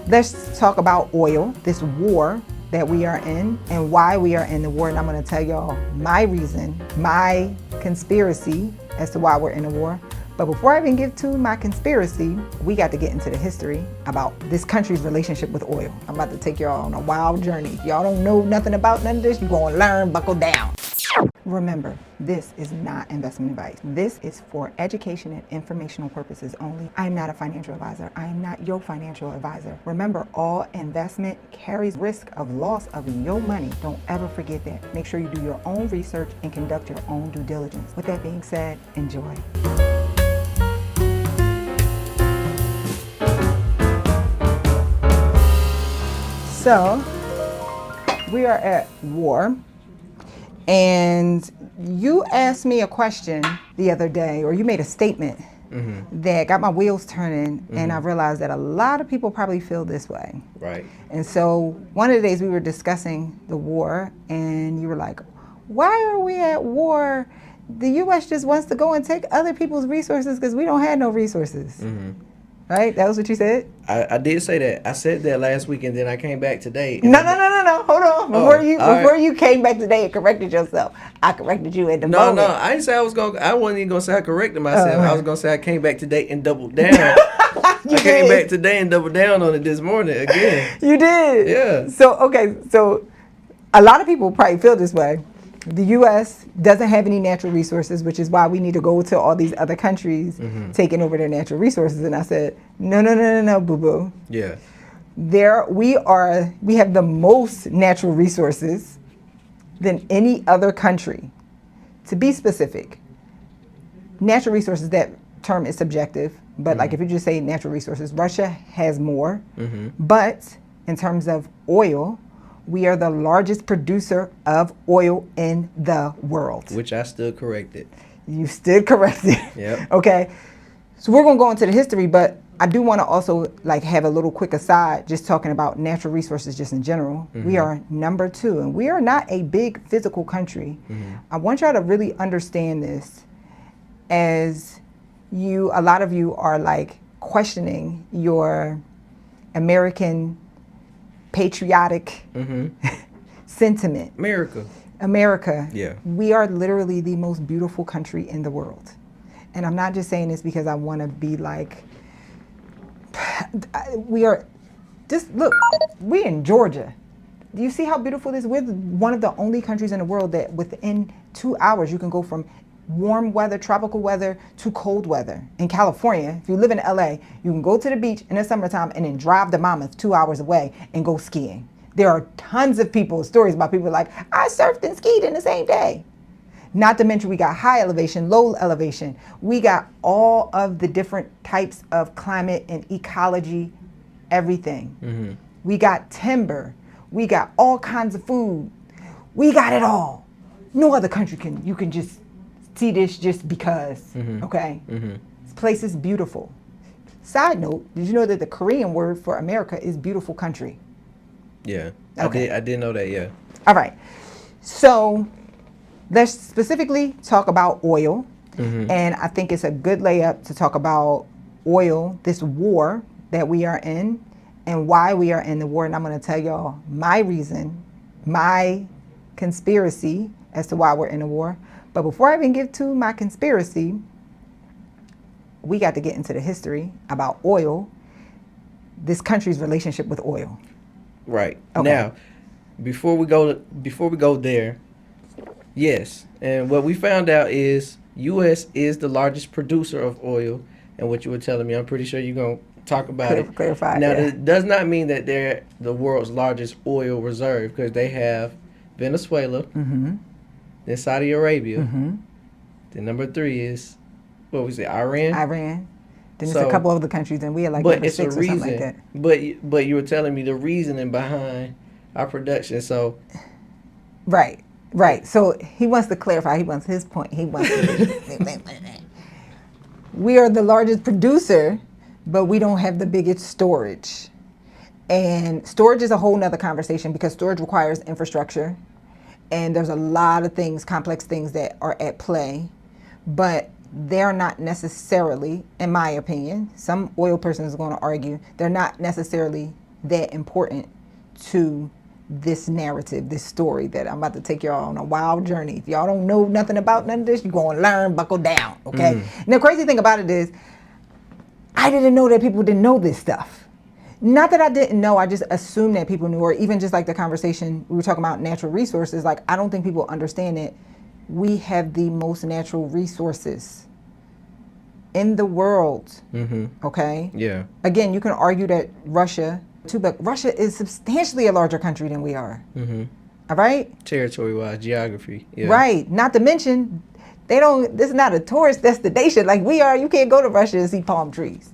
Let's talk about oil, this war that we are in and why we are in the war. And I'm going to tell y'all my reason, my conspiracy as to why we're in a war. But before I even get to my conspiracy, we got to get into the history about this country's relationship with oil. I'm about to take y'all on a wild journey. If y'all don't know nothing about none of this, you're going to learn, buckle down. Remember, this is not investment advice. This is for education and informational purposes only. I am not a financial advisor. I am not your financial advisor. Remember, all investment carries risk of loss of your money. Don't ever forget that. Make sure you do your own research and conduct your own due diligence. With that being said, enjoy. So, we are at war. And you asked me a question the other day, or you made a statement that got my wheels turning, and I realized that a lot of people probably feel this way. Right. And so one of the days we were discussing the war, and you were like, why are we at war? The U.S. just wants to go and take other people's resources because we don't have no resources. Right? That was what you said? I did say that. I said that last week, and then I came back today. No. Hold on. Before you came back today and corrected yourself, I corrected you at the moment. No. I didn't say I wasn't even gonna say I corrected myself. I was gonna say I came back today and doubled down. Came back today and doubled down on it this morning again. You did. Yeah. So a lot of people probably feel this way. The U.S. doesn't have any natural resources, which is why we need to go to all these other countries taking over their natural resources. And I said, no, boo-boo. Yeah. We have the most natural resources than any other country. To be specific, natural resources, that term is subjective, but like if you just say natural resources, Russia has more. But in terms of oil, we are the largest producer of oil in the world. Which I stood corrected. You stood corrected. Yep. Okay. So we're going to go into the history, but I do want to also have a little quick aside, just talking about natural resources just in general. We are number 2, and we are not a big physical country. I want y'all to really understand this, as a lot of you are questioning your American patriotic sentiment. America. Yeah. We are literally the most beautiful country in the world. And I'm not just saying this because I want to be we're in Georgia. Do you see how beautiful this is? We're one of the only countries in the world that within 2 hours you can go from warm weather, tropical weather, to cold weather. In California, if you live in LA, you can go to the beach in the summertime and then drive to Monmouth 2 hours away and go skiing. There are tons of stories about people like, I surfed and skied in the same day. Not to mention we got high elevation, low elevation. We got all of the different types of climate and ecology, everything. We got timber. We got all kinds of food. We got it all. No other country you can just see this just because, okay? This place is beautiful. Side note, did you know that the Korean word for America is beautiful country? Yeah, okay. I did know that, yeah. All right, so let's specifically talk about oil. And I think it's a good layup to talk about oil, this war that we are in, and why we are in the war. And I'm gonna tell y'all my reason, my conspiracy as to why we're in the war. But before I even get to my conspiracy, we got to get into the history about oil, this country's relationship with oil. Right. Okay. Now, before we go there, yes. And what we found out is U.S. is the largest producer of oil. And what you were telling me, I'm pretty sure you're going to talk about it. Clarify. Now, yeah. it does not mean that they're the world's largest oil reserve, because they have Venezuela, then Saudi Arabia. Then number 3 is, what was it, Iran? Then there's a couple other countries, and we are number 6 or something like that. But you were telling me the reasoning behind our production. So right. So he wants to clarify. He wants his point. We are the largest producer, but we don't have the biggest storage. And storage is a whole nother conversation, because storage requires infrastructure, and there's a lot of things, complex things that are at play, but they're not necessarily, in my opinion, some oil person is going to argue, they're not necessarily that important to this narrative, this story that I'm about to take y'all on a wild journey. If y'all don't know nothing about none of this, you're going to learn, buckle down, okay? And the crazy thing about it is, I didn't know that people didn't know this stuff. Not that I didn't know, I just assumed that people knew, or even just like the conversation we were talking about natural resources, like I don't think people understand that we have the most natural resources in the world, okay? Yeah. Again, you can argue that Russia, too, but Russia is substantially a larger country than we are, all right? Territory-wise, geography. Yeah. Right, not to mention, this is not a tourist destination like we are. You can't go to Russia and see palm trees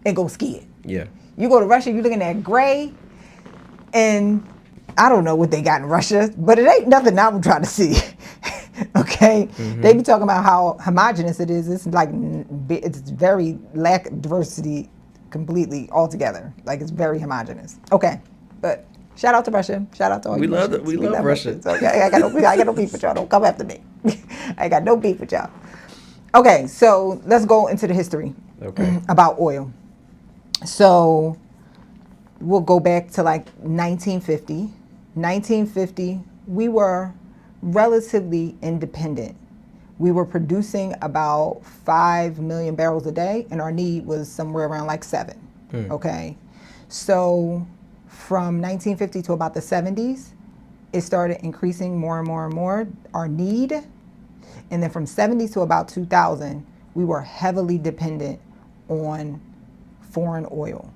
and go skiing. Yeah. You go to Russia, you're looking at gray, and I don't know what they got in Russia, but it ain't nothing I'm trying to see. Okay? They be talking about how homogenous it is. It's like, it's very lack of diversity completely altogether. Like, it's very homogenous. Okay, but shout out to Russia. Shout out to all you Russians. We love Russia. Okay, I got no beef with y'all. Don't come after me. I got no beef with y'all. Okay, so let's go into the history about oil. So we'll go back to like 1950. 1950, we were relatively independent. We were producing about 5 million barrels a day, and our need was somewhere around like 7. Okay, so from 1950 to about the 70s, it started increasing more and more and more, our need. And then from 70 to about 2000, we were heavily dependent on foreign oil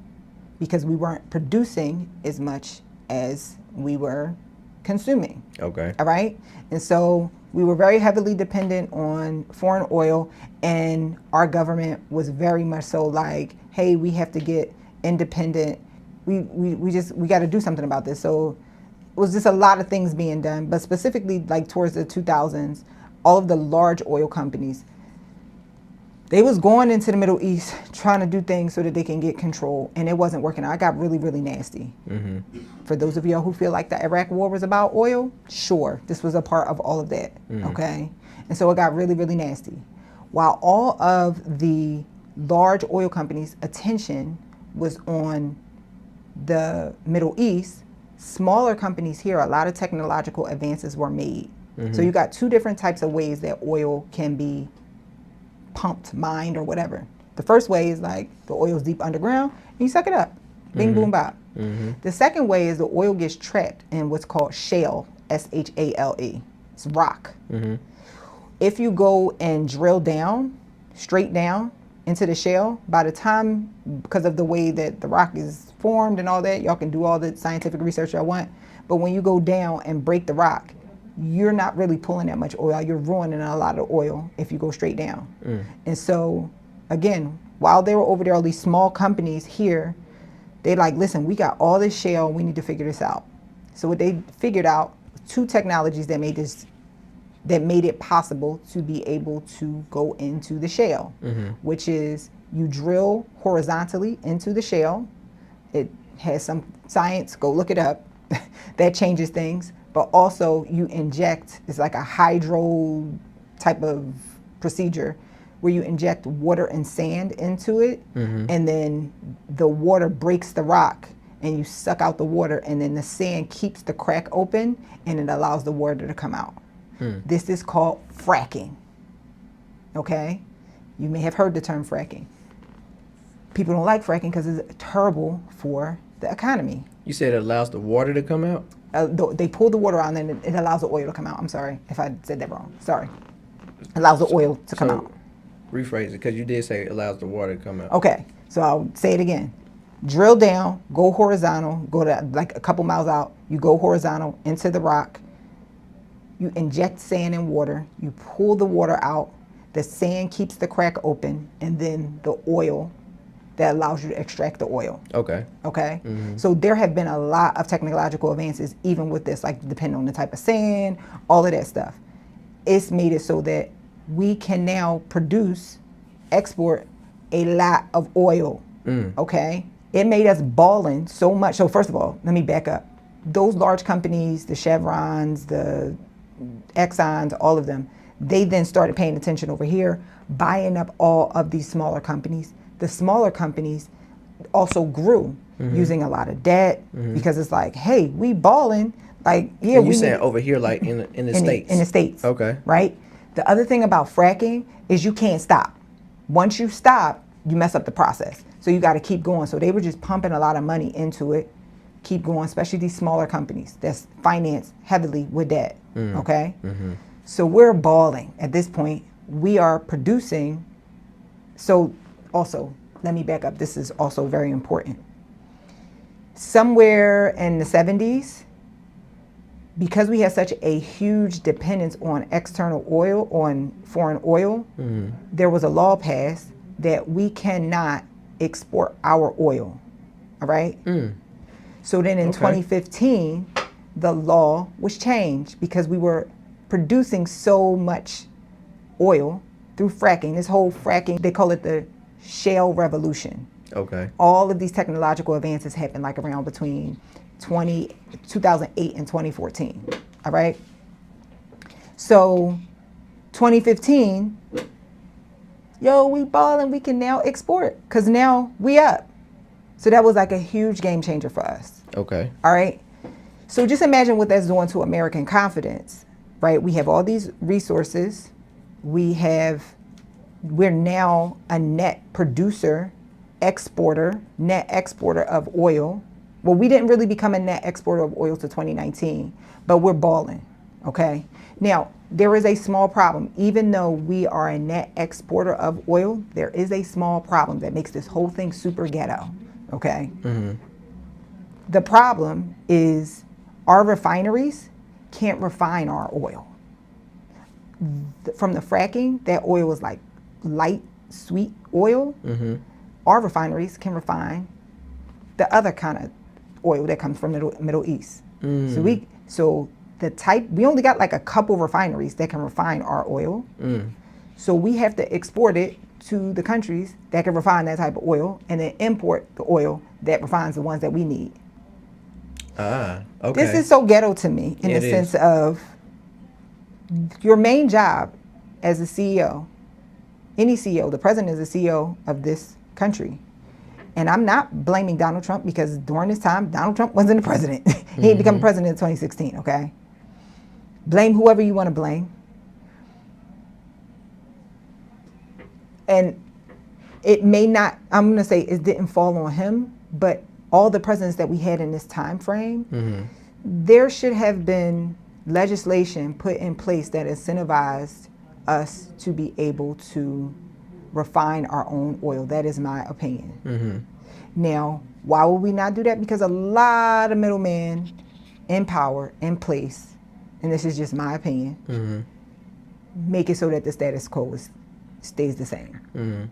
because we weren't producing as much as we were consuming. Okay. All right. And so we were very heavily dependent on foreign oil, and our government was very much so like, hey, we have to get independent. We got to do something about this. So it was just a lot of things being done, but specifically like towards the 2000s, all of the large oil companies, they was going into the Middle East trying to do things so that they can get control, and it wasn't working out. I got really, really nasty. For those of y'all who feel like the Iraq war was about oil, sure, this was a part of all of that, okay? And so it got really, really nasty. While all of the large oil companies' attention was on the Middle East, smaller companies here, a lot of technological advances were made. So you got two different types of ways that oil can be pumped, mined, or whatever. The first way is like the oil's deep underground and you suck it up. Bing, boom, bop. The second way is the oil gets trapped in what's called shale, S-H-A-L-E. It's rock. If you go and drill down, straight down into the shale, by the time, because of the way that the rock is formed and all that, y'all can do all the scientific research y'all want, but when you go down and break the rock, you're not really pulling that much oil. You're ruining a lot of oil if you go straight down. And so, again, while they were over there, all these small companies here, they like, listen, we got all this shale, we need to figure this out. So what they figured out, two technologies that made it possible to be able to go into the shale, which is you drill horizontally into the shale. It has some science, go look it up, that changes things. But also you inject, it's like a hydro type of procedure where you inject water and sand into it, and then the water breaks the rock and you suck out the water, and then the sand keeps the crack open and it allows the water to come out. This is called fracking. Okay? You may have heard the term fracking. People don't like fracking because it's terrible for the economy. You said it allows the water to come out? They pull the water out and then it allows the oil to come out. I'm sorry if I said that wrong. Sorry. Allows the oil to come out. Rephrase it, because you did say it allows the water to come out. Okay, so I'll say it again. Drill down, go horizontal, go to like a couple miles out. You go horizontal into the rock. You inject sand and water. You pull the water out. The sand keeps the crack open, and then the oil that allows you to extract the oil. Okay. Okay? So there have been a lot of technological advances even with this, like depending on the type of sand, all of that stuff. It's made it so that we can now export a lot of oil. Okay? It made us balling so much. So first of all, let me back up. Those large companies, the Chevrons, the Exxons, all of them, they then started paying attention over here, buying up all of these smaller companies. The smaller companies also grew. using a lot of debt, because it's like, hey, we balling. Like, yeah, And you we saying need over here, like in the States? in the States. Okay. Right? The other thing about fracking is you can't stop. Once you stop, you mess up the process. So you got to keep going. So they were just pumping a lot of money into it. Keep going, especially these smaller companies that's financed heavily with debt. Okay? So we're balling at this point. We are producing. So also, let me back up. This is also very important. Somewhere in the 70s, because we had such a huge dependence on external oil, on foreign oil, there was a law passed that we cannot export our oil. All right? So then in 2015, the law was changed because we were producing so much oil through fracking. This whole fracking, they call it the shale revolution. Okay. All of these technological advances happened like around between 2008 and 2014. All right. So 2015, yo, we balling, we can now export because now we up. So that was like a huge game changer for us. Okay. All right. So just imagine what that's doing to American confidence, right? We have all these resources. We're now a net producer, net exporter of oil. Well, we didn't really become a net exporter of oil to 2019, but we're balling. Okay. Now, there is a small problem. Even though we are a net exporter of oil, there is a small problem that makes this whole thing super ghetto. Okay. The problem is our refineries can't refine our oil. From the fracking, that oil is like light, sweet oil. Our refineries can refine the other kind of oil that comes from the Middle East. So we only got like a couple refineries that can refine our oil. So we have to export it to the countries that can refine that type of oil and then import the oil that refines the ones that we need. Okay. This is so ghetto to me in the sense of your main job as a CEO, any CEO, the president is the CEO of this country. And I'm not blaming Donald Trump because during this time, Donald Trump wasn't the president. He ain't become president in 2016, okay? Blame whoever you want to blame. And it may not, I'm going to say it didn't fall on him, but all the presidents that we had in this time frame, there should have been legislation put in place that incentivized us to be able to refine our own oil. That is my opinion. Now, why would we not do that? Because a lot of middlemen in power, in place, and this is just my opinion, make it so that the status quo stays the same.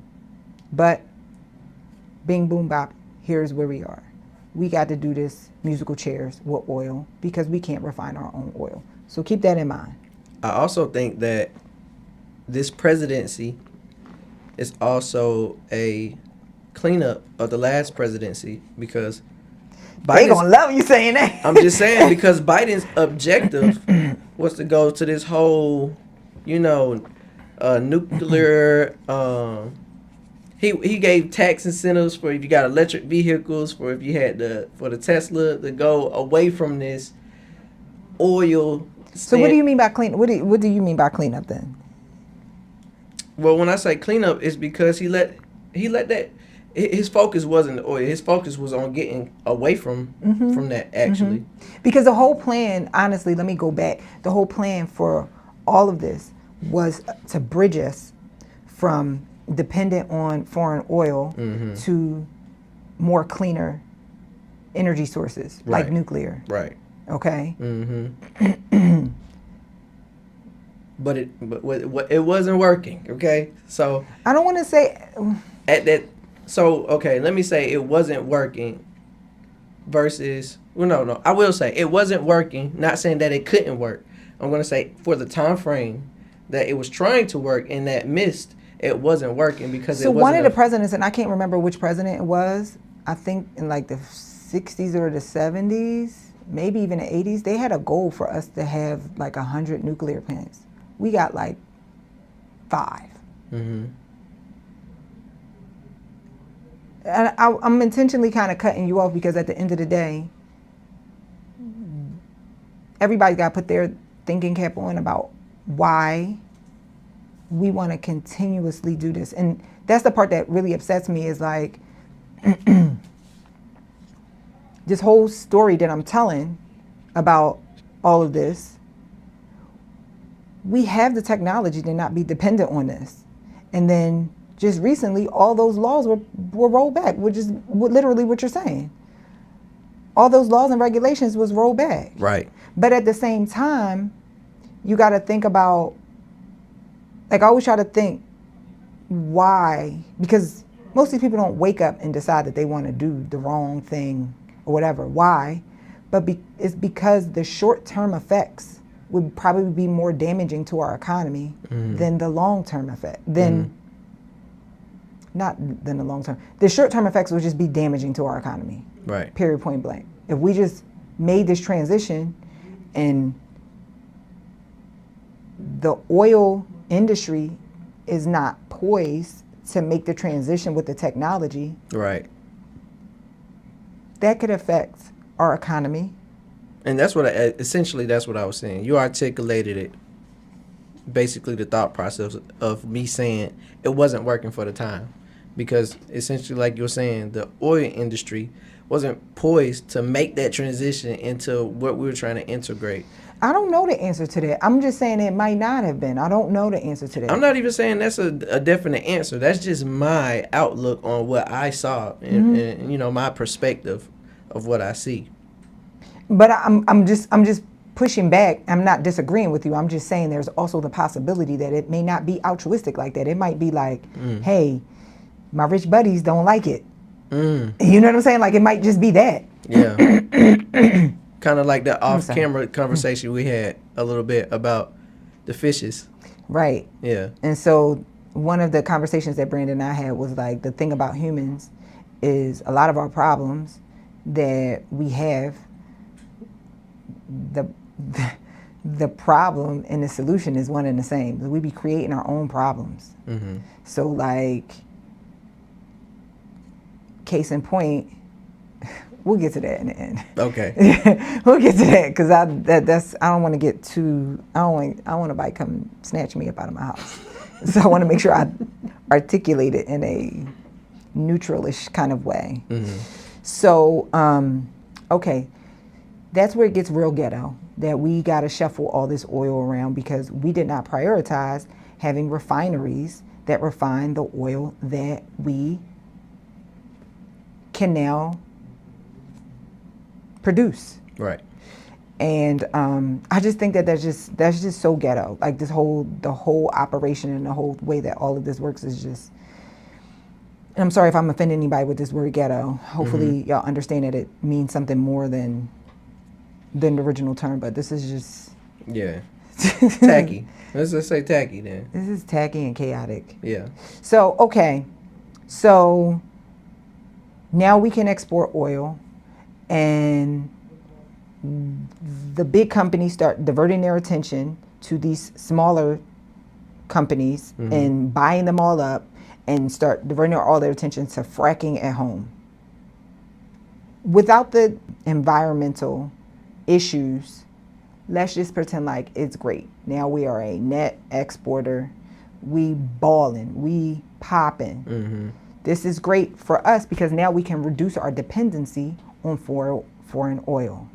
But bing, boom, bop, here's where we are. We got to do this musical chairs with oil because we can't refine our own oil. So keep that in mind. I also think that this presidency is also a cleanup of the last presidency because They gonna love you saying that. I'm just saying because Biden's objective was to go to this whole, nuclear. He gave tax incentives for if you got electric vehicles, for if you had for the Tesla to go away from this oil. So what do you mean by clean? What do you mean by cleanup then? Well, when I say cleanup, it's because he let that. His focus wasn't the oil. His focus was on getting away from that, actually. Because the whole plan, honestly, let me go back. The whole plan for all of this was to bridge us from dependent on foreign oil to more cleaner energy sources like nuclear. Right. Okay. But it wasn't working. Okay. So I don't want to say at that. So okay, let me say it wasn't working. Versus, no. I will say it wasn't working. Not saying that it couldn't work. I'm gonna say for the time frame that it was trying to work and that missed. It wasn't working because so one of the presidents, and I can't remember which president it was, I think in like the 60s or the 70s, maybe even the 80s, they had a goal for us to have like 100 nuclear plants. We got like 5. And I'm intentionally kind of cutting you off because at the end of the day, everybody's got to put their thinking cap on about why we want to continuously do this. And that's the part that really upsets me is like this whole story that I'm telling about all of this. We have the technology to not be dependent on this. And then just recently, all those laws were rolled back, which is literally what you're saying. All those laws and regulations was rolled back. Right. But at the same time, you got to think about, like I always try to think why, because most of these people don't wake up and decide that they want to do the wrong thing or whatever. Why? But it's because the short-term effects would probably be more damaging to our economy than the long-term effect. Not than the long-term. The short-term effects would just be damaging to our economy. Right. Period, point blank. If we just made this transition and the oil industry is not poised to make the transition with the technology, Right. that could affect our economy. And that's what essentially that's what I was saying. You articulated it. Basically, the thought process of me saying it wasn't working for the time, because essentially, like you're saying, the oil industry wasn't poised to make that transition into what we were trying to integrate. I don't know the answer to that. I'm just saying it might not have been. I don't know the answer to that. I'm not even saying that's a definite answer. That's just my outlook on what I saw and you know, my perspective of what I see. But I'm just pushing back. I'm not disagreeing with you. I'm just saying there's also the possibility that it may not be altruistic like that. It might be like, hey, my rich buddies don't like it. You know what I'm saying? Like it might just be that. Yeah. Kind of like the off-camera conversation we had a little bit about the fishes. Right. Yeah. And so one of the conversations that Brandon and I had was like, the thing about humans is a lot of our problems that we have, the problem and the solution is one and the same. We be creating our own problems. So like, case in point, we'll get to that in the end. Okay. We'll get to that because I don't want to get too. I don't want nobody come snatch me up out of my house. So I want to make sure I articulate it in a neutralish kind of way. So okay, that's where it gets real ghetto. That we got to shuffle all this oil around because we did not prioritize having refineries that refine the oil that we can now produce. Right. And I just think that that's just so ghetto. Like the whole operation and the whole way that all of this works is just. And I'm sorry if I'm offending anybody with this word ghetto. Hopefully y'all understand that it means something more than the original term. But this is just. Yeah. Tacky. Let's just say tacky then. This is tacky and chaotic. Yeah. So okay, so now we can export oil. And the big companies start diverting their attention to these smaller companies and buying them all up and start diverting all their attention to fracking at home. Without the environmental issues, let's just pretend like it's great. Now we are a net exporter. We balling, we popping. This is great for us because now we can reduce our dependency on foreign oil,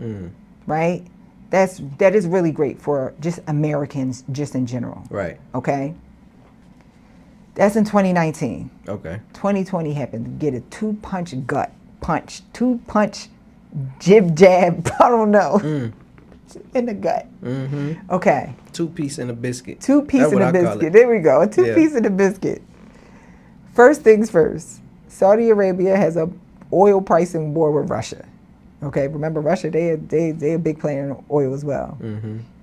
right? That is really great for just Americans, just in general. Right. Okay. That's in 2019. Okay. 2020 happened to get a two-punch jib jab. I don't know. In the gut. Okay. Two-piece in a biscuit. Two-piece in a biscuit. There we go. A two-piece in a biscuit. First things first. Saudi Arabia has a oil pricing war with Russia. Okay, remember Russia? They a big player in oil as well.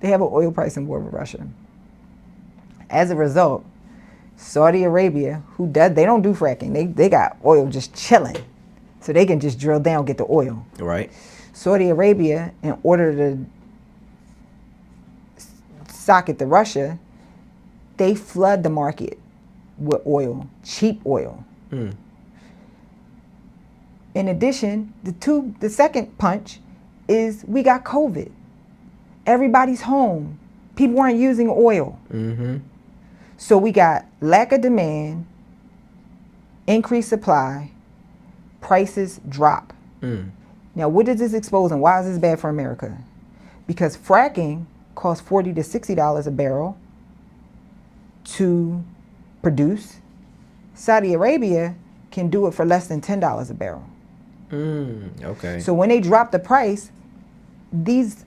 They have an oil pricing war with Russia. As a result, Saudi Arabia, they don't do fracking. They got oil just chilling, so they can just drill down, get the oil. Right. Saudi Arabia, in order to sock it to Russia, they flood the market with oil, cheap oil. In addition, the second punch is we got COVID. Everybody's home. People weren't using oil. Mm-hmm. So we got lack of demand, increased supply, prices drop. Mm. Now, what does this expose and why is this bad for America? Because fracking costs $40 to $60 a barrel to produce. Saudi Arabia can do it for less than $10 a barrel. Okay. So when they drop the price, these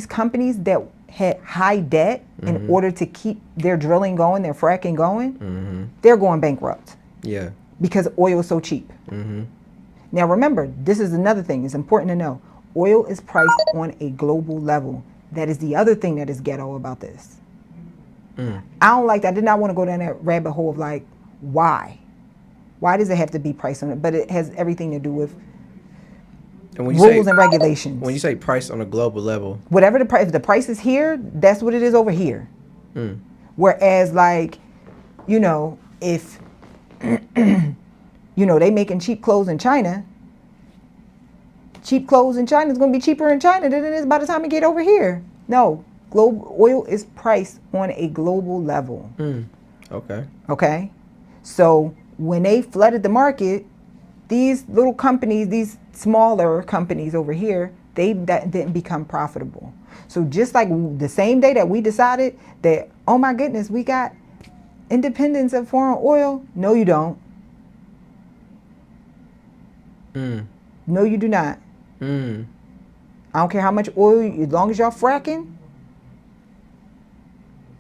companies that had high debt in order to keep their drilling going, their fracking going, they're going bankrupt. Yeah. Because oil is so cheap. Now remember, this is another thing. It's important to know. Oil is priced on a global level. That is the other thing that is ghetto about this. I don't like that. I did not want to go down that rabbit hole of like, why? Why does it have to be priced on it? But it has everything to do with rules and regulations. When you say price on a global level, whatever the price, if the price is here, that's what it is over here. Whereas, like, if they making cheap clothes in China, cheap clothes in China is going to be cheaper in China than it is by the time it get over here. No, global oil is priced on a global level. Okay. So when they flooded the market, these little companies, these smaller companies over here, that didn't become profitable. So just like the same day that we decided that, oh my goodness, we got independence of foreign oil. No, you don't. No, you do not. I don't care how much oil, as long as y'all fracking.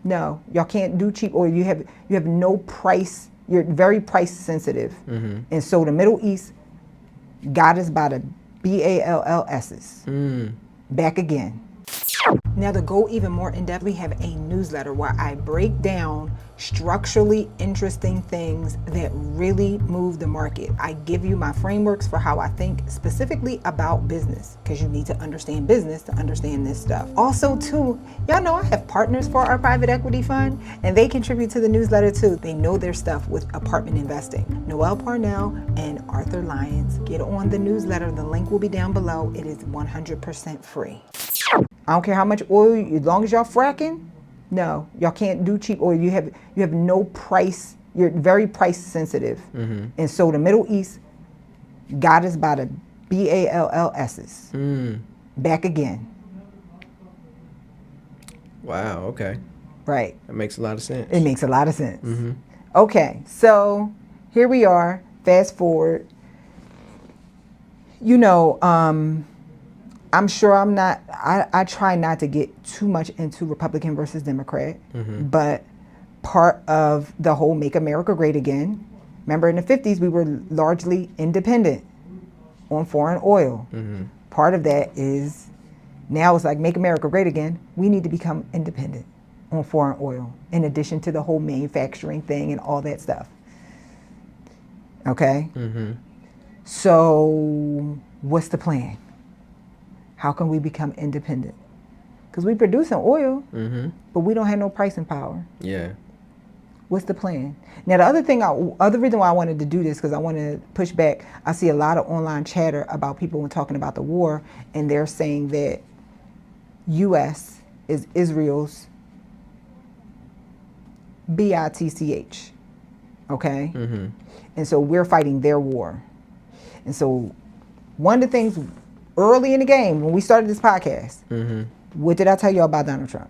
No, y'all can't do cheap oil. You have no price. You're very price sensitive. And so the Middle East got us by the BALLS's. Back again. Now, to go even more in depth, we have a newsletter where I break down structurally interesting things that really move the market. I give you my frameworks for how I think specifically about business, because you need to understand business to understand this stuff. Also, too, y'all know I have partners for our private equity fund, and they contribute to the newsletter too. They know their stuff with apartment investing. Noelle Parnell and Arthur Lyons. Get on the newsletter. The link will be down below. It is 100% free. I don't care how much oil, as long as y'all fracking. No, y'all can't do cheap oil. You have no price. You're very price sensitive. And so the Middle East got us by the BALLS's. Back again. Wow. Okay. Right. That makes a lot of sense. It makes a lot of sense. Okay, so here we are. Fast forward. I'm sure I'm not, I try not to get too much into Republican versus Democrat, but part of the whole Make America Great Again, remember in the 50s, we were largely independent on foreign oil. Part of that is, now it's like Make America Great Again, we need to become independent on foreign oil, in addition to the whole manufacturing thing and all that stuff. Okay? So, what's the plan? How can we become independent? Because we producing oil, but we don't have no pricing power. Yeah. What's the plan? Now, the other reason why I wanted to do this, because I want to push back. I see a lot of online chatter about people when talking about the war, and they're saying that U.S. is Israel's bitch. Okay? And so we're fighting their war. And so one of the things early in the game, when we started this podcast, what did I tell you about Donald Trump?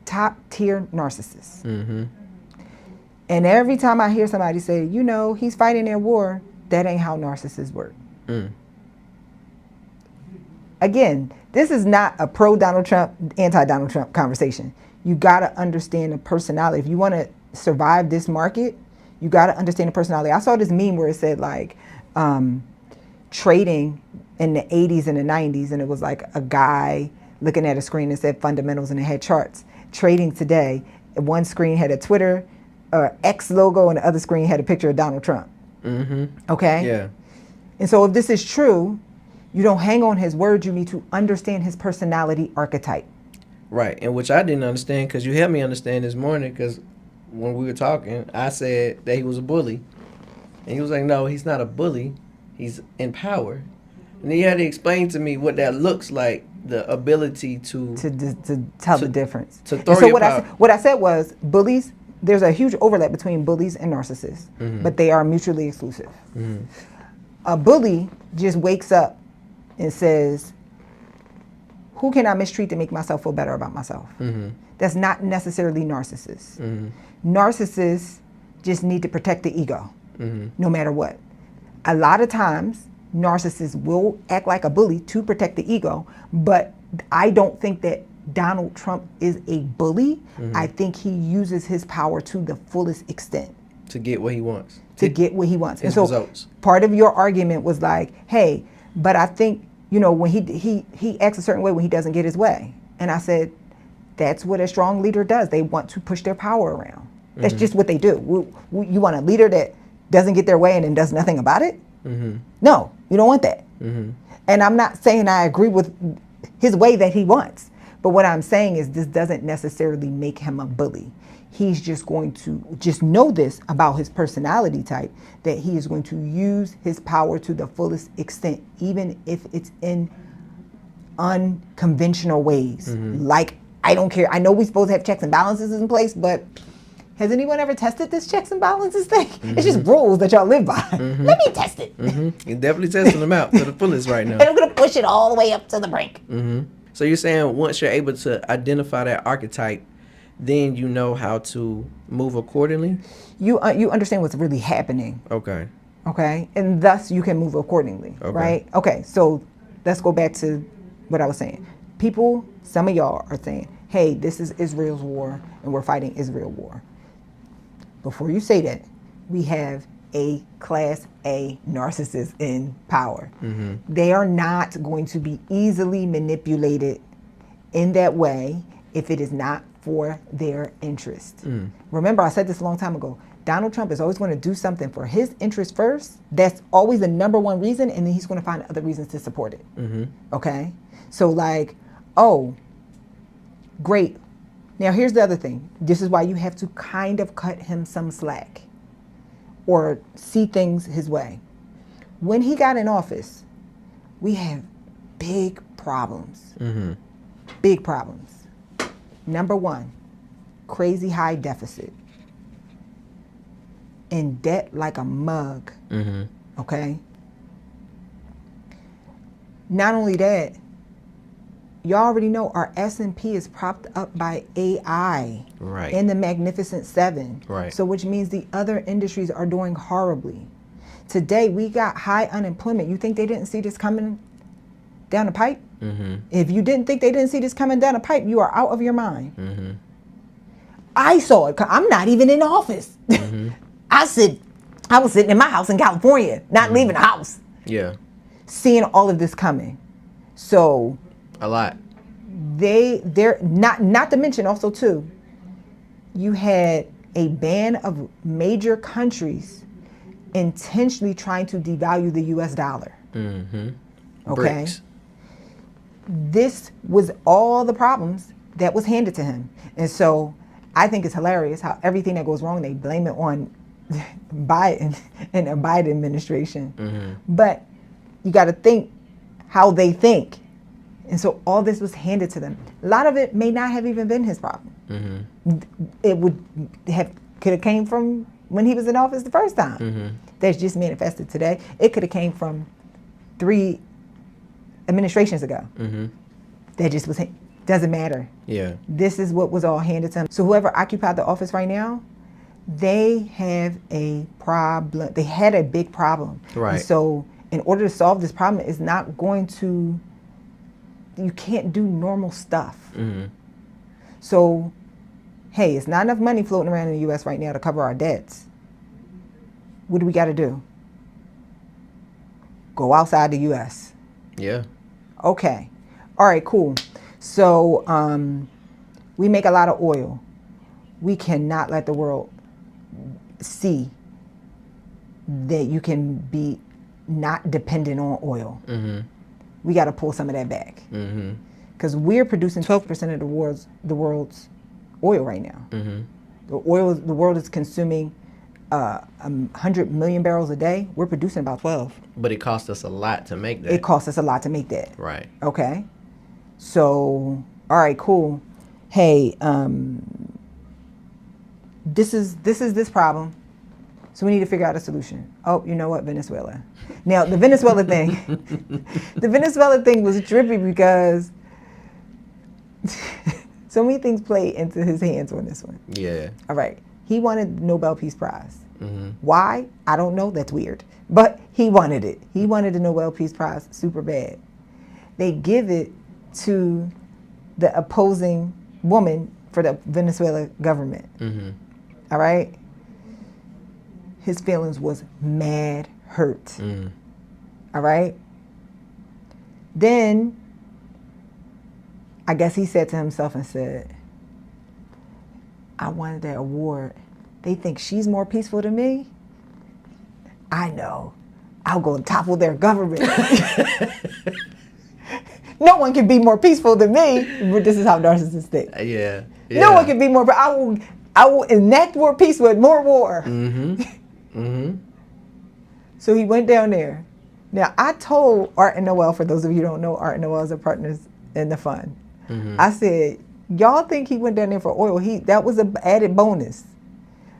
Top tier narcissist. And every time I hear somebody say, he's fighting their war, that ain't how narcissists work. Again, this is not a pro-Donald Trump, anti-Donald Trump conversation. You got to understand the personality. If you want to survive this market, you got to understand the personality. I saw this meme where it said, like, trading in the 80s and the 90s, and it was like a guy looking at a screen that said fundamentals and it had charts. Trading today, one screen had a Twitter X logo and the other screen had a picture of Donald Trump. Okay? Yeah. And so if this is true, you don't hang on his words, you need to understand his personality archetype. Right, and which I didn't understand, because you helped me understand this morning, because when we were talking, I said that he was a bully. And he was like, no, he's not a bully. He's in power. And he had to explain to me what that looks like, the ability to tell to- the difference. to And throw so your what power. what I said was bullies. There's a huge overlap between bullies and narcissists, but they are mutually exclusive. A bully just wakes up and says, "Who can I mistreat to make myself feel better about myself?" That's not necessarily narcissists. Narcissists just need to protect the ego, no matter what. A lot of times, narcissists will act like a bully to protect the ego, but I don't think that Donald Trump is a bully. I think he uses his power to the fullest extent. To get what he wants. To get what he wants. His And so results. part of your argument was like, hey, but I think, when he acts a certain way when he doesn't get his way. And I said, that's what a strong leader does. They want to push their power around. That's just what they do. You want a leader that doesn't get their way and then does nothing about it? No, you don't want that. And I'm not saying I agree with his way that he wants. But what I'm saying is this doesn't necessarily make him a bully. He's just going to just know this about his personality type, that he is going to use his power to the fullest extent, even if it's in unconventional ways. Like, I don't care. I know we're supposed to have checks and balances in place, but has anyone ever tested this checks and balances thing? It's just rules that y'all live by. Let me test it. You're definitely testing them out to the fullest right now. And I'm going to push it all the way up to the brink. So you're saying once you're able to identify that archetype, then you know how to move accordingly? You understand what's really happening. Okay. Okay? And thus you can move accordingly. Okay. Right? Okay, so let's go back to what I was saying. People, some of y'all are saying, hey, this is Israel's war and we're fighting Israel war. Before you say that, we have a class A narcissist in power. They are not going to be easily manipulated in that way if it is not for their interest. Remember, I said this a long time ago. Donald Trump is always going to do something for his interest first. That's always the number one reason, and then he's going to find other reasons to support it. Okay? So like, oh, great. Now here's the other thing. This is why you have to kind of cut him some slack or see things his way. When he got in office, we have big problems. Big problems. Number one, crazy high deficit. In debt like a mug. Okay? Not only that, y'all already know our S&P is propped up by AI. Right. In the Magnificent Seven. Right. So which means the other industries are doing horribly. Today, we got high unemployment. You think they didn't see this coming down the pipe? If you didn't think they didn't see this coming down the pipe, you are out of your mind. I saw it. I'm not even in office. I was sitting in my house in California, not leaving the house. Yeah. Seeing all of this coming. So A lot. they're not to mention also too, you had a ban of major countries intentionally trying to devalue the US dollar. Okay. Bricks. This was all the problems that was handed to him. And so I think it's hilarious how everything that goes wrong, they blame it on Biden and the Biden administration. But you got to think how they think. And so all this was handed to them. A lot of it may not have even been his problem. It could have came from when he was in office the first time. That's just manifested today. It could have came from 3 administrations ago. That just doesn't matter. Yeah. This is what was all handed to him. So whoever occupied the office right now, they have a problem. They had a big problem. Right. And so in order to solve this problem, it's not going to, you can't do normal stuff. So, hey, it's not enough money floating around in the U.S. right now to cover our debts. What do we got to do? Go outside the U.S. Yeah. Okay. All right, cool. So we make a lot of oil. We cannot let the world see that you can be not dependent on oil. We got to pull some of that back. Because we're producing 12% of the world's oil right now. The world is consuming 100 million barrels a day. We're producing about 12. But it cost us a lot to make that. It costs us a lot to make that. Right. Okay. So, all right, cool. Hey, this is this problem. So we need to figure out a solution. Oh, you know what? Venezuela. Now, the Venezuela thing, the Venezuela thing was trippy because so many things play into his hands on this one. Yeah. All right. He wanted the Nobel Peace Prize. Mm-hmm. Why? I don't know. That's weird. But he wanted it. He wanted the Nobel Peace Prize super bad. They give it to the opposing woman for the Venezuela government. Mm-hmm. All right? His feelings was mad hurt. Mm. All right? Then, I guess he said to himself and said, I wanted that award. They think she's more peaceful than me? I know. I'll go and topple their government. No one can be more peaceful than me. But this is how narcissists think. Yeah. No one can be more. I will enact more peace with more war. Mm-hmm. Mm-hmm. So he went down there. Now I told Art and Noel, for those of you who don't know, Art and Noel is a partners in the fund. Mm-hmm. I said, y'all think he went down there for oil? That was an added bonus.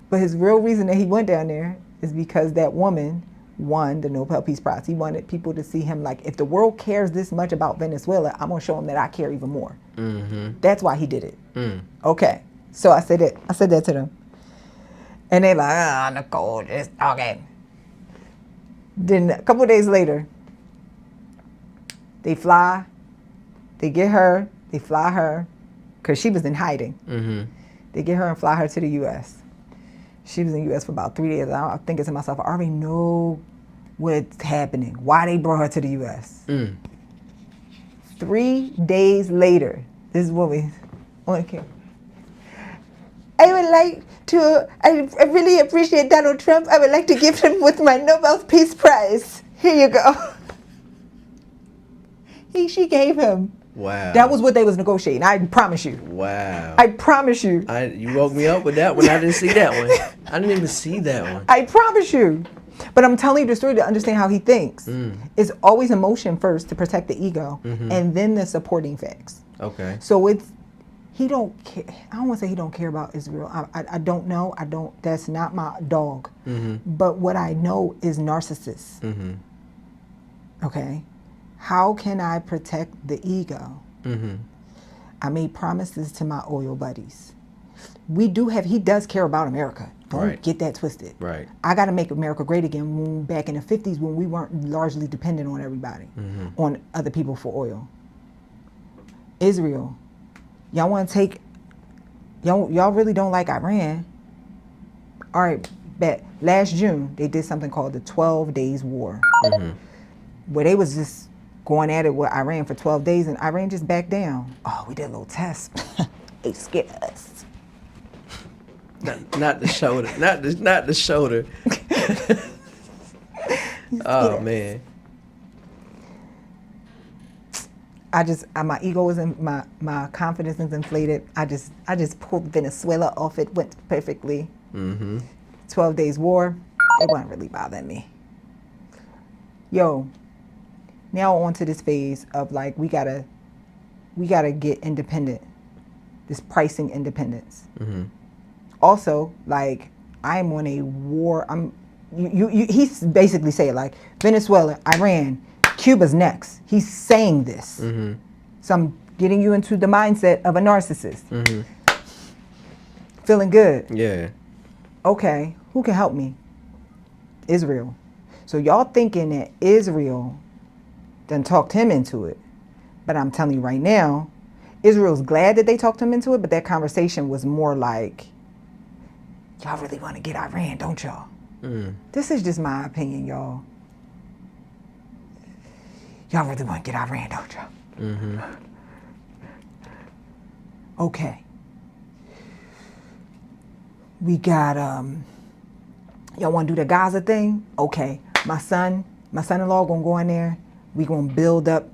But his real reason that he went down there is because that woman won the Nobel Peace Prize. He wanted people to see him like, if the world cares this much about Venezuela, I'm gonna show them that I care even more. Mm-hmm. That's why he did it. Mm. Okay. So I said that to them. And they like, Nicole, just okay. Then a couple of days later, they fly her, because she was in hiding. Mm-hmm. They get her and fly her to the U.S. She was in the U.S. for about 3 days. I'm thinking to myself, I already know what's happening, why they brought her to the U.S. Mm. 3 days later, this is what we on camera. I would like to, I really appreciate Donald Trump. I would like to give him with my Nobel Peace Prize. Here you go. She gave him. Wow. That was what they was negotiating. I promise you. Wow. I promise you. You woke me up with that one. I didn't see that one. I didn't even see that one. I promise you. But I'm telling you the story to understand how he thinks. Mm. It's always emotion first to protect the ego, Mm-hmm. and then the supporting facts. Okay. So he don't care. I don't want to say he don't care about Israel. I don't know. That's not my dog. Mm-hmm. But what I know is narcissists. Mm-hmm. Okay? How can I protect the ego? Mm-hmm. I made promises to my oil buddies. He does care about America. Don't get that twisted. Right. I got to make America great again back in the 50s when we weren't largely dependent on everybody, on other people for oil. Israel, y'all want to take, y'all really don't like Iran. All right, bet. Last June, they did something called the 12 Days War, where they was just going at it with Iran for 12 days, and Iran just backed down. Oh, we did a little test. They scared us. Not the shoulder. Not the shoulder. Oh man. My ego is in my confidence is inflated. I just pulled Venezuela off. It went perfectly. 12 Days War. It wasn't really bothering me. Yo. Now on to this phase of like we gotta get independent. This pricing independence. Also, like I'm on a war. He's basically saying like Venezuela, Iran, Cuba's next. He's saying this. So I'm getting you into the mindset of a narcissist. Feeling good. Yeah. Okay, who can help me? Israel. So y'all thinking that Israel done talked him into it. But I'm telling you right now, Israel's glad that they talked him into it, but that conversation was more like, y'all really want to get Iran, don't y'all? This is just my opinion, y'all. Y'all really want to get Iran, don't y'all? Okay. We got, y'all want to do the Gaza thing? Okay. My son-in-law gonna go in there. We gonna build up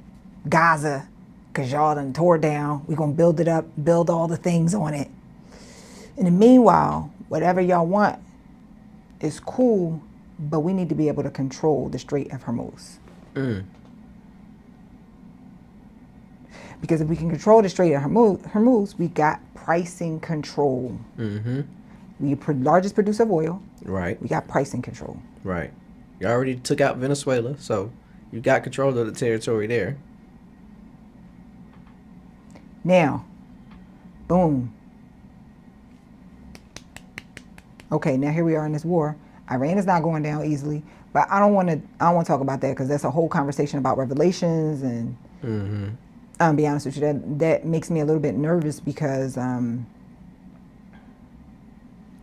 Gaza, because y'all done tore down. We gonna build it up, build all the things on it. In the meanwhile, whatever y'all want, is cool, but we need to be able to control the Strait of Hormuz. Because if we can control the Strait of Hormuz, we got pricing control. We largest producer of oil. Right. We got pricing control. Right. You already took out Venezuela, so you got control of the territory there. Now, boom. Okay, now here we are in this war. Iran is not going down easily, but I don't want to talk about that because that's a whole conversation about revelations and I'll be honest with you, that makes me a little bit nervous because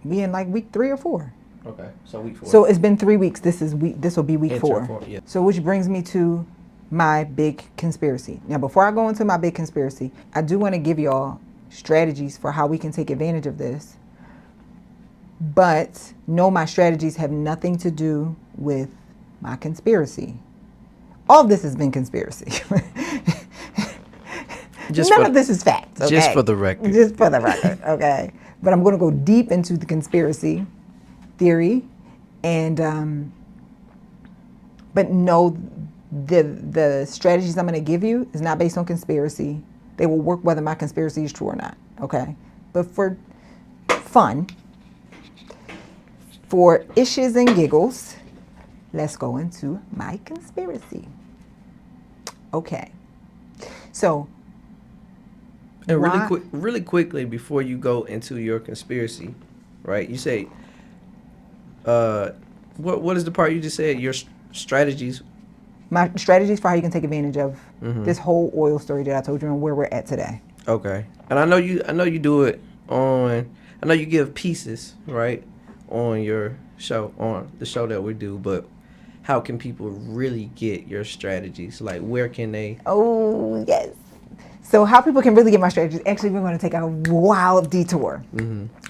we in like week 3 or 4. Okay, so week 4. So it's been 3 weeks. This will be week 4. Yeah. So which brings me to my big conspiracy. Now, before I go into my big conspiracy, I do want to give y'all strategies for how we can take advantage of this. But no, my strategies have nothing to do with my conspiracy. All of this has been conspiracy. None of this is fact. Okay? Just for the record. Just for the record, okay? But I'm going to go deep into the conspiracy theory, and but no, the strategies I'm going to give you is not based on conspiracy. They will work whether my conspiracy is true or not, okay? But for fun, for issues and giggles, let's go into my conspiracy. Okay. So, and really quickly before you go into your conspiracy, right? You say, what is the part you just said? Your strategies. My strategies for how you can take advantage of this whole oil story that I told you and where we're at today. Okay. And I know you do it on. I know you give pieces, right, on your show, on the show that we do, but how can people really get your strategies? Like, where can they? Oh, yes. So how people can really get my strategies, actually, we're going to take a wild detour.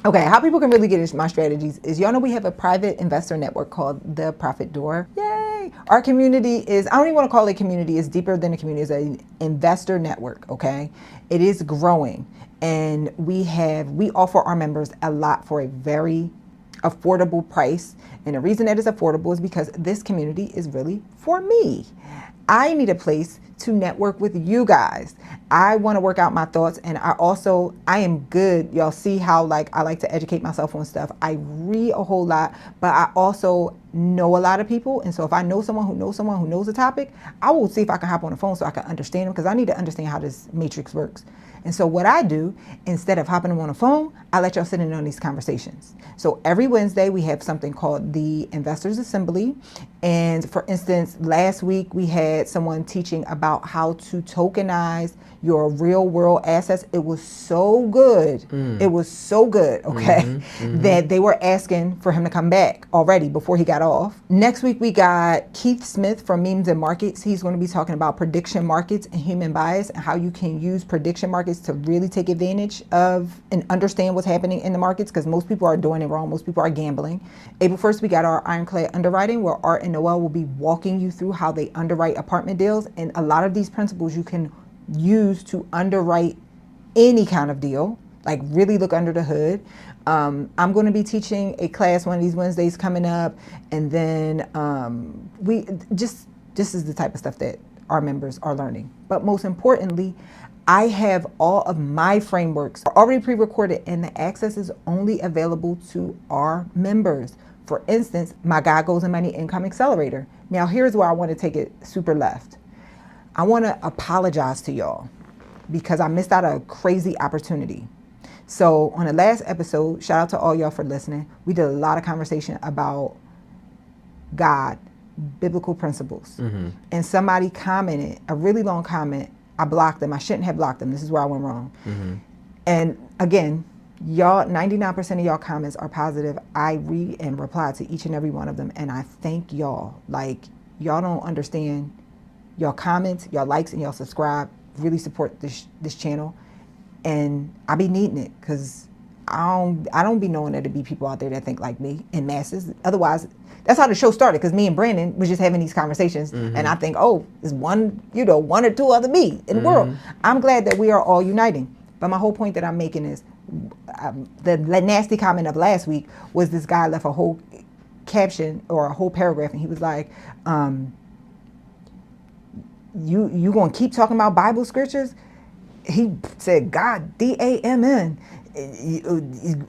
Okay, how people can really get my strategies is, y'all know we have a private investor network called The Profit Door. Yay! Our community is, I don't even want to call it a community, it's deeper than a community, it's an investor network, okay? It is growing, and we offer our members a lot for a very affordable price. And the reason that it's affordable is because this community is really for me. I need a place to network with you guys. I want to work out my thoughts, and I am good. Y'all see how I like to educate myself on stuff. I read a whole lot, but I also know a lot of people. And so if I know someone who knows a topic, I will see if I can hop on the phone so I can understand them, because I need to understand how this matrix works. And so what I do, instead of hopping them on the phone, I let y'all sit in on these conversations. So every Wednesday we have something called the Investors Assembly. And for instance, last week we had someone teaching about how to tokenize your real world assets. It was so good. It was so good, okay, that they were asking for him to come back already before he got off. Next week we got Keith Smith from Memes and Markets. He's going to be talking about prediction markets and human bias, and how you can use prediction markets to really take advantage of and understand what's happening in the markets, because most people are doing it wrong. Most people are gambling. April 1st, we got our Ironclad Underwriting, where Art and Noel will be walking you through how they underwrite apartment deals. And a lot of these principles you can use to underwrite any kind of deal, like really look under the hood. I'm going to be teaching a class one of these Wednesdays coming up. And then this is the type of stuff that our members are learning. But most importantly, I have all of my frameworks already pre-recorded, and the access is only available to our members. For instance, my God Goals and Money Income Accelerator. Now, here's where I want to take it super left. I want to apologize to y'all because I missed out on a crazy opportunity. So on the last episode, shout out to all y'all for listening. We did a lot of conversation about God, biblical principles. And somebody commented, a really long comment. I blocked them. I shouldn't have blocked them. This is where I went wrong. And again, y'all, 99% of y'all comments are positive. I read and reply to each and every one of them. And I thank y'all. Like, y'all don't understand. Y'all comments, y'all likes, and y'all subscribe really support this channel. And I be needing it, because I don't be knowing there to be people out there that think like me in masses. Otherwise, that's how the show started, because me and Brandon was just having these conversations. And I think, oh, there's one or two other me in the world. I'm glad that we are all uniting. But my whole point that I'm making is, the nasty comment of last week was this guy left a whole caption or a whole paragraph, and he was like, you gonna keep talking about Bible scriptures? He said, God, DAMN.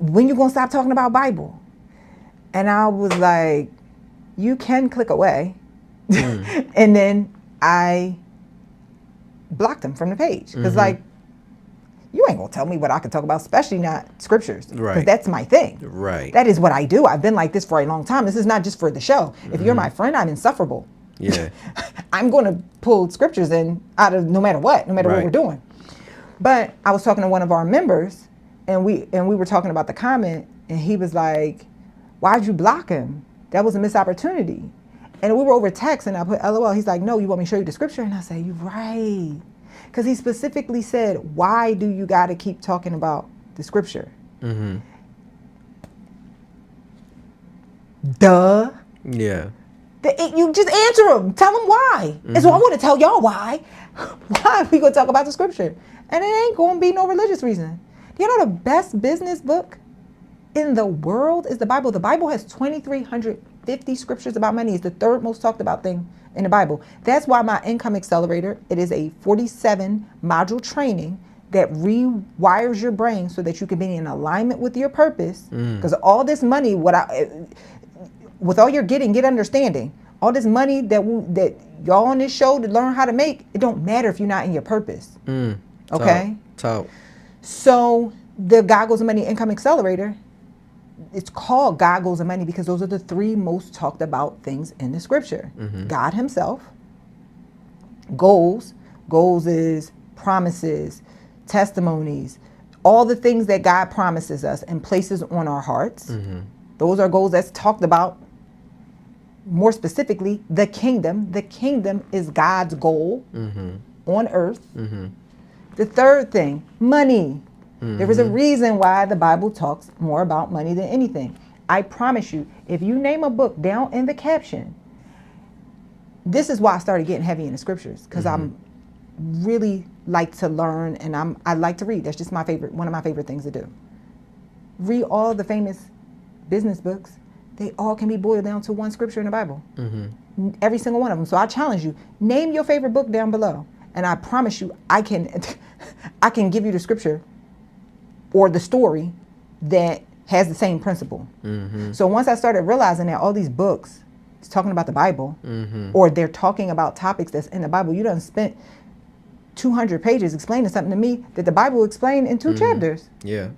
When you gonna stop talking about Bible? And I was like, you can click away. And then I blocked him from the page. Because like, you ain't gonna tell me what I can talk about, especially not scriptures. Because that's my thing. Right. That is what I do. I've been like this for a long time. This is not just for the show. If you're my friend, I'm insufferable. Yeah. I'm gonna pull scriptures in out of no matter what what we're doing. But I was talking to one of our members, and we were talking about the comment, and he was like, why'd you block him? That was a missed opportunity. And we were over text, and I put LOL. He's like, no, you want me to show you the scripture? And I say, you're right. Because he specifically said, why do you got to keep talking about the scripture? Duh. Yeah. You just answer him. Tell him why. And so I want to tell y'all why. Why we going to talk about the scripture? And it ain't going to be no religious reason. Do you know the best business book in the world is the Bible? The Bible has 2,350 scriptures about money. It's the third most talked about thing in the Bible. That's why my Income Accelerator, it is a 47 module training that rewires your brain so that you can be in alignment with your purpose. Because all this money, with all you're getting, get understanding. All this money that y'all on this show to learn how to make, it don't matter if you're not in your purpose. Okay? Talk. So the Goggles of Money Income Accelerator, it's called Goggles of Money because those are the three most talked about things in the scripture. God himself, goals is promises, testimonies, all the things that God promises us and places on our hearts. Those are goals that's talked about. More specifically, the kingdom. The kingdom is God's goal on earth. The third thing, money. There is a reason why the Bible talks more about money than anything. I promise you, if you name a book down in the caption, this is why I started getting heavy in the scriptures, because I'm really like to learn, and I like to read. That's just one of my favorite things to do. Read all the famous business books. They all can be boiled down to one scripture in the Bible. Every single one of them. So I challenge you, name your favorite book down below. And I promise you, I can give you the scripture or the story that has the same principle. So once I started realizing that all these books is talking about the Bible, or they're talking about topics that's in the Bible, you done spent 200 pages explaining something to me that the Bible explained in 2 chapters. Yeah.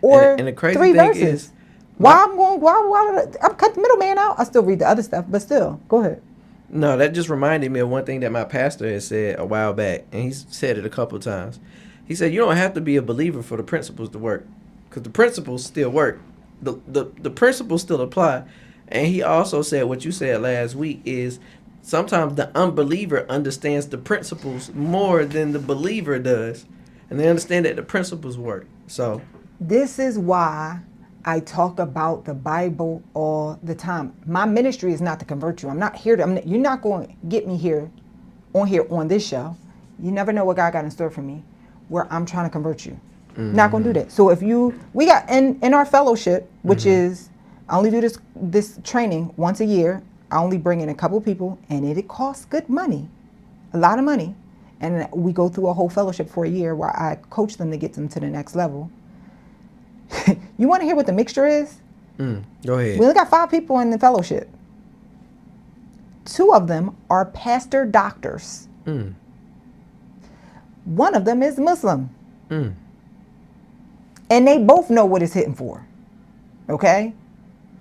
Or and the crazy 3 thing verses. is, Why I'm cut the middleman out? I still read the other stuff, but still, go ahead. No, that just reminded me of one thing that my pastor had said a while back, and he's said it a couple of times. He said, you don't have to be a believer for the principles to work, because the principles still work. The principles still apply. And he also said what you said last week is sometimes the unbeliever understands the principles more than the believer does, and they understand that the principles work. So this is why I talk about the Bible all the time. My ministry is not to convert you. I'm not here to. You're not going to get me here on this show. You never know what God got in store for me, where I'm trying to convert you. Not going to do that. So we got in our fellowship, which is, I only do this training once a year. I only bring in a couple people, and it costs good money, a lot of money, and we go through a whole fellowship for a year where I coach them to get them to the next level. You want to hear what the mixture is? Go ahead. We only got 5 people in the fellowship. 2 of them are pastor doctors. One of them is Muslim. And they both know what it's hitting for. Okay?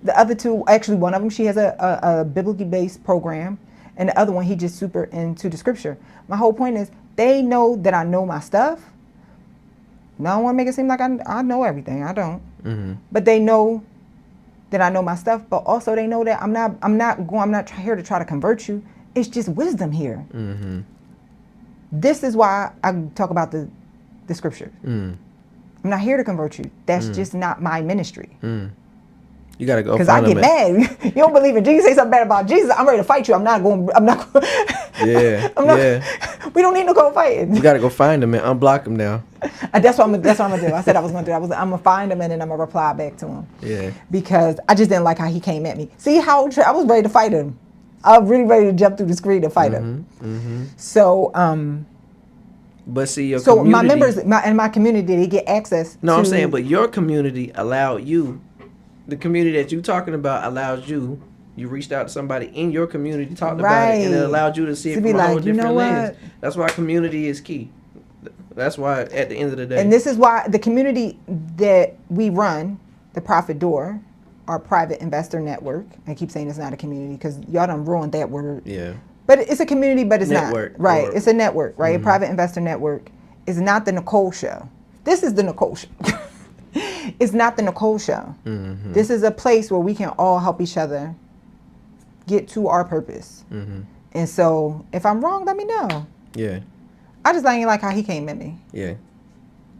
The other 2, actually one of them, she has a biblically based program. And the other one, he just super into the scripture. My whole point is, they know that I know my stuff. No, I don't want to make it seem like I know everything. I don't. But they know that I know my stuff. But also they know that I'm not here to try to convert you. It's just wisdom here. This is why I talk about the scripture. I'm not here to convert you. That's just not my ministry. You gotta go Because I find get them. mad. You don't believe in Jesus. Say something bad about Jesus. I'm ready to fight you. I'm not going. Yeah, I'm not. yeah. We don't need to go fighting. You gotta go find them and unblock them now. That's what I'm gonna do. I said I was gonna do. I'm gonna find him and then I'm gonna reply back to him. Yeah. Because I just didn't like how he came at me. See how I was ready to fight him. I was really ready to jump through the screen to fight him. So But see, your so community. my members in my community, they get access. No, to, I'm saying, but your community allowed you. The community that you're talking about allows you. You reached out to somebody in your community, talked about it, and it allowed you to see it from a whole different lens. That's why community is key. That's why at the end of the day. And this is why the community that we run, the Profit Door, our private investor network. I keep saying it's not a community because y'all done ruined that word. Yeah. But it's a community, but it's network, not. Right. It's a network, right? A private investor network is not the Nicole show. This is the Nicole show. It's not the Nicole show. This is a place where we can all help each other get to our purpose. And so if I'm wrong, let me know. Yeah. I just ain't like how he came at me. Yeah.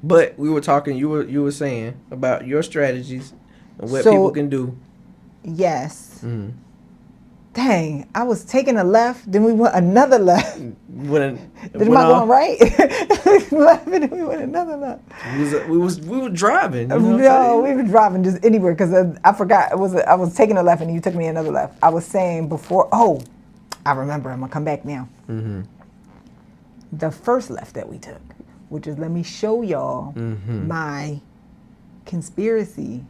But we were talking, you were saying about your strategies and what people can do. Yes. Dang, I was taking a left, then we went another left. Then am I going right? Left, and then we went another left. We were driving. You know no, we were driving just anywhere because I forgot. I was taking a left and you took me another left. I was saying before. Oh, I remember. I'm gonna come back now. The first left that we took, which is let me show y'all my conspiracy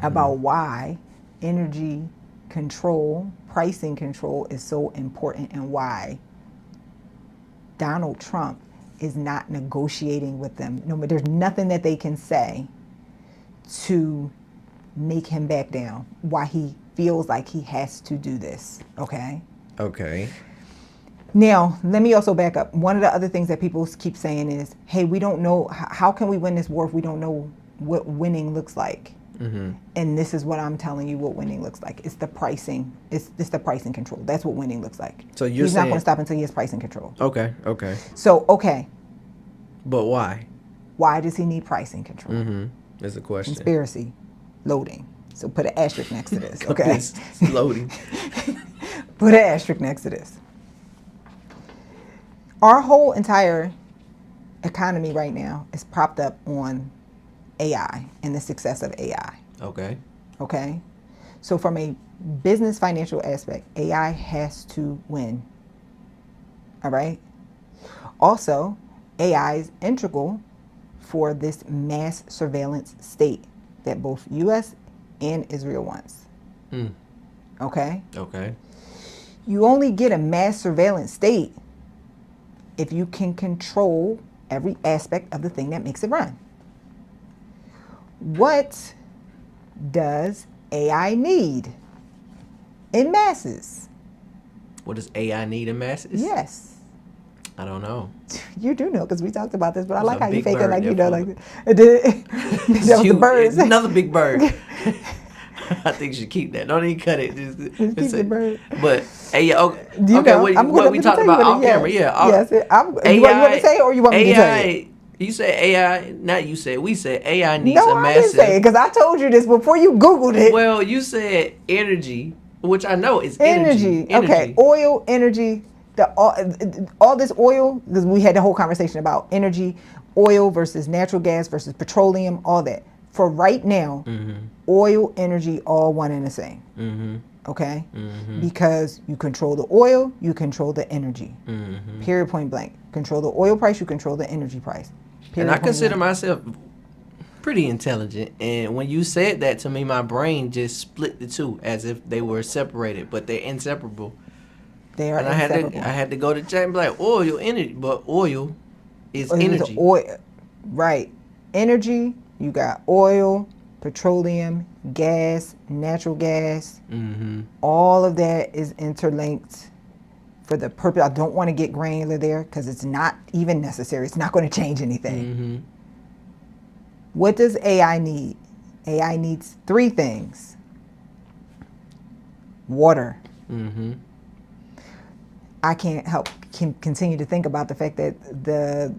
about why energy control, pricing control is so important and why Donald Trump is not negotiating with them. No, but there's nothing that they can say to make him back down. Why he feels like he has to do this. Okay? Okay. Now, let me also back up. One of the other things that people keep saying is, hey, we don't know, how can we win this war if we don't know what winning looks like? And this is what I'm telling you what winning looks like. It's the pricing. It's the pricing control. That's what winning looks like. So you're He's saying, not going to stop until he has pricing control. Okay. So, okay. But why? Why does he need pricing control? That's a question. Conspiracy. Loading. So put an asterisk next to this, okay? It's loading. Put an asterisk next to this. Our whole entire economy right now is propped up on AI and the success of AI. Okay? So from a business financial aspect, AI has to win. All right? Also, AI is integral for this mass surveillance state that both U.S. and Israel wants. Okay? You only get a mass surveillance state if you can control every aspect of the thing that makes it run. What does AI need in masses? What does AI need in masses? Yes. I don't know. You do know because we talked about this, but I There's like a how you big fake it bird like you there know, for like that was the birds. Another big bird. I think you should keep that. Don't even cut it. Just Keep the bird. But hey, yeah, okay. You know, What we talked about off camera? Yeah. Yes. AI, you want to say it or you want me to tell you? You said AI. Not you said. We said AI needs No, a I massive. didn't say it because I told you this before you Googled it. Well, you said energy, which I know is energy. Okay, oil, energy. All this oil, because we had the whole conversation about energy, oil versus natural gas versus petroleum, all that. For right now, oil, energy, all one and the same. Okay? Because you control the oil, you control the energy. Period, point blank. Control the oil price, you control the energy price. Period, and I consider myself pretty intelligent. And when you said that to me, my brain just split the two as if they were separated, but they're inseparable. They are inseparable. I had to go to chat and be like, oil, energy, but oil is energy. Oil, right. Energy, you got oil, petroleum, gas, natural gas. All of that is interlinked for the purpose. I don't want to get granular there because it's not even necessary. It's not going to change anything. What does AI need? AI needs three things. Water. I can't help continue to think about the fact that the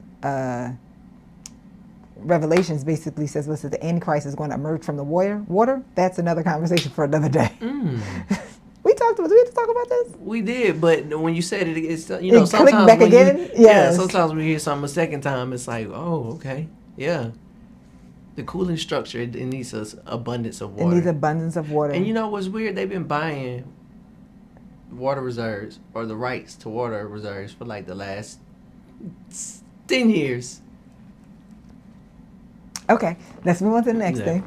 Revelations basically says, listen, the Antichrist is going to emerge from the water. That's another conversation for another day. We had to talk about this. We did, but when you said it, it's It sometimes clicked back when again? Yes. sometimes when you hear something a second time, it's like, oh, okay, yeah. The cooling structure, it needs an abundance of water. It needs abundance of water. And you know what's weird? They've been buying water reserves or the rights to water reserves for like the last 10 years. Okay, let's move on to the next thing.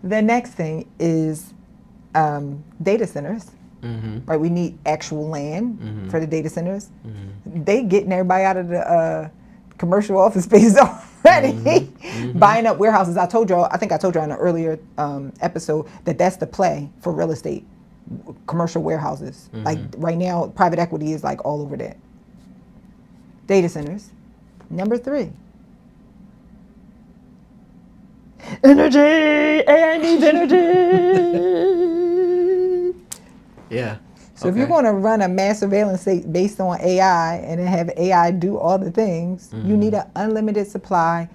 The next thing is data centers. Right, we need actual land for the data centers. They getting everybody out of the commercial office spaces already, buying up warehouses. I think I told y'all in an earlier episode that that's the play for real estate, commercial warehouses. Like right now, private equity is like all over that. Data centers. Number 3. Energy! AI needs energy! Yeah. So if you're going to run a mass surveillance state based on AI and then have AI do all the things, you need an unlimited supply,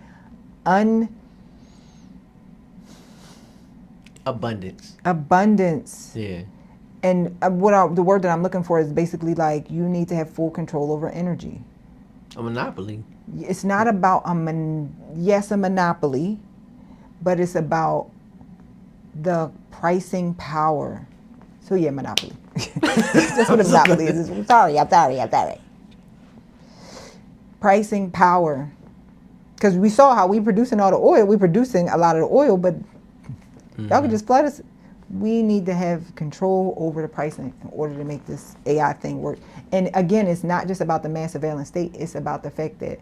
abundance. Yeah. And the word that I'm looking for is basically like you need to have full control over energy. A monopoly. It's not about a monopoly, but it's about the pricing power. So yeah, monopoly. That's what a monopoly is. I'm sorry. Pricing power. Because we saw how we producing all the oil. We're producing a lot of the oil, but y'all can just flood us. We need to have control over the pricing in order to make this AI thing work. And again, it's not just about the mass surveillance state. It's about the fact that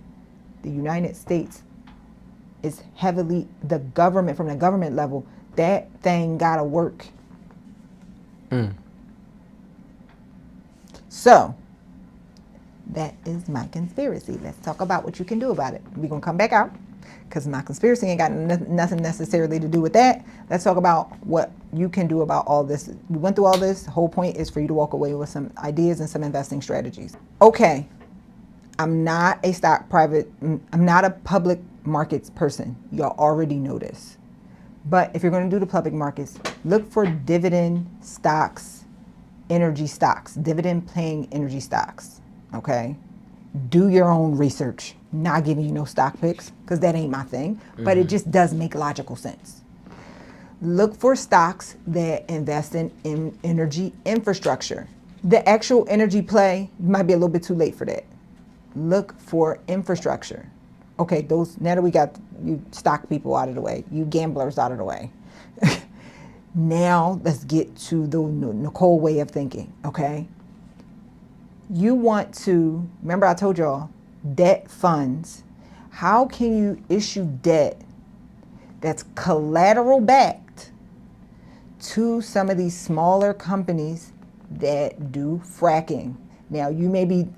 the United States is heavily, the government, from the government level, that thing gotta work. So, that is my conspiracy. Let's talk about what you can do about it. We're gonna come back out, because my conspiracy ain't got nothing necessarily to do with that. Let's talk about what you can do about all this. We went through all this. The whole point is for you to walk away with some ideas and some investing strategies. Okay, I'm not a public markets person. Y'all already know this. But if you're going to do the public markets, look for dividend stocks, energy stocks, dividend paying energy stocks. Okay? Do your own research. Not giving you no stock picks, because that ain't my thing. But it just does make logical sense. Look for stocks that invest in energy infrastructure. The actual energy play might be a little bit too late for that. Look for infrastructure. Okay, now that we got you stock people out of the way, you gamblers out of the way. Now let's get to the Nicole way of thinking, okay? You want to, remember I told y'all, debt funds. How can you issue debt that's collateral backed to some of these smaller companies that do fracking? Now you may be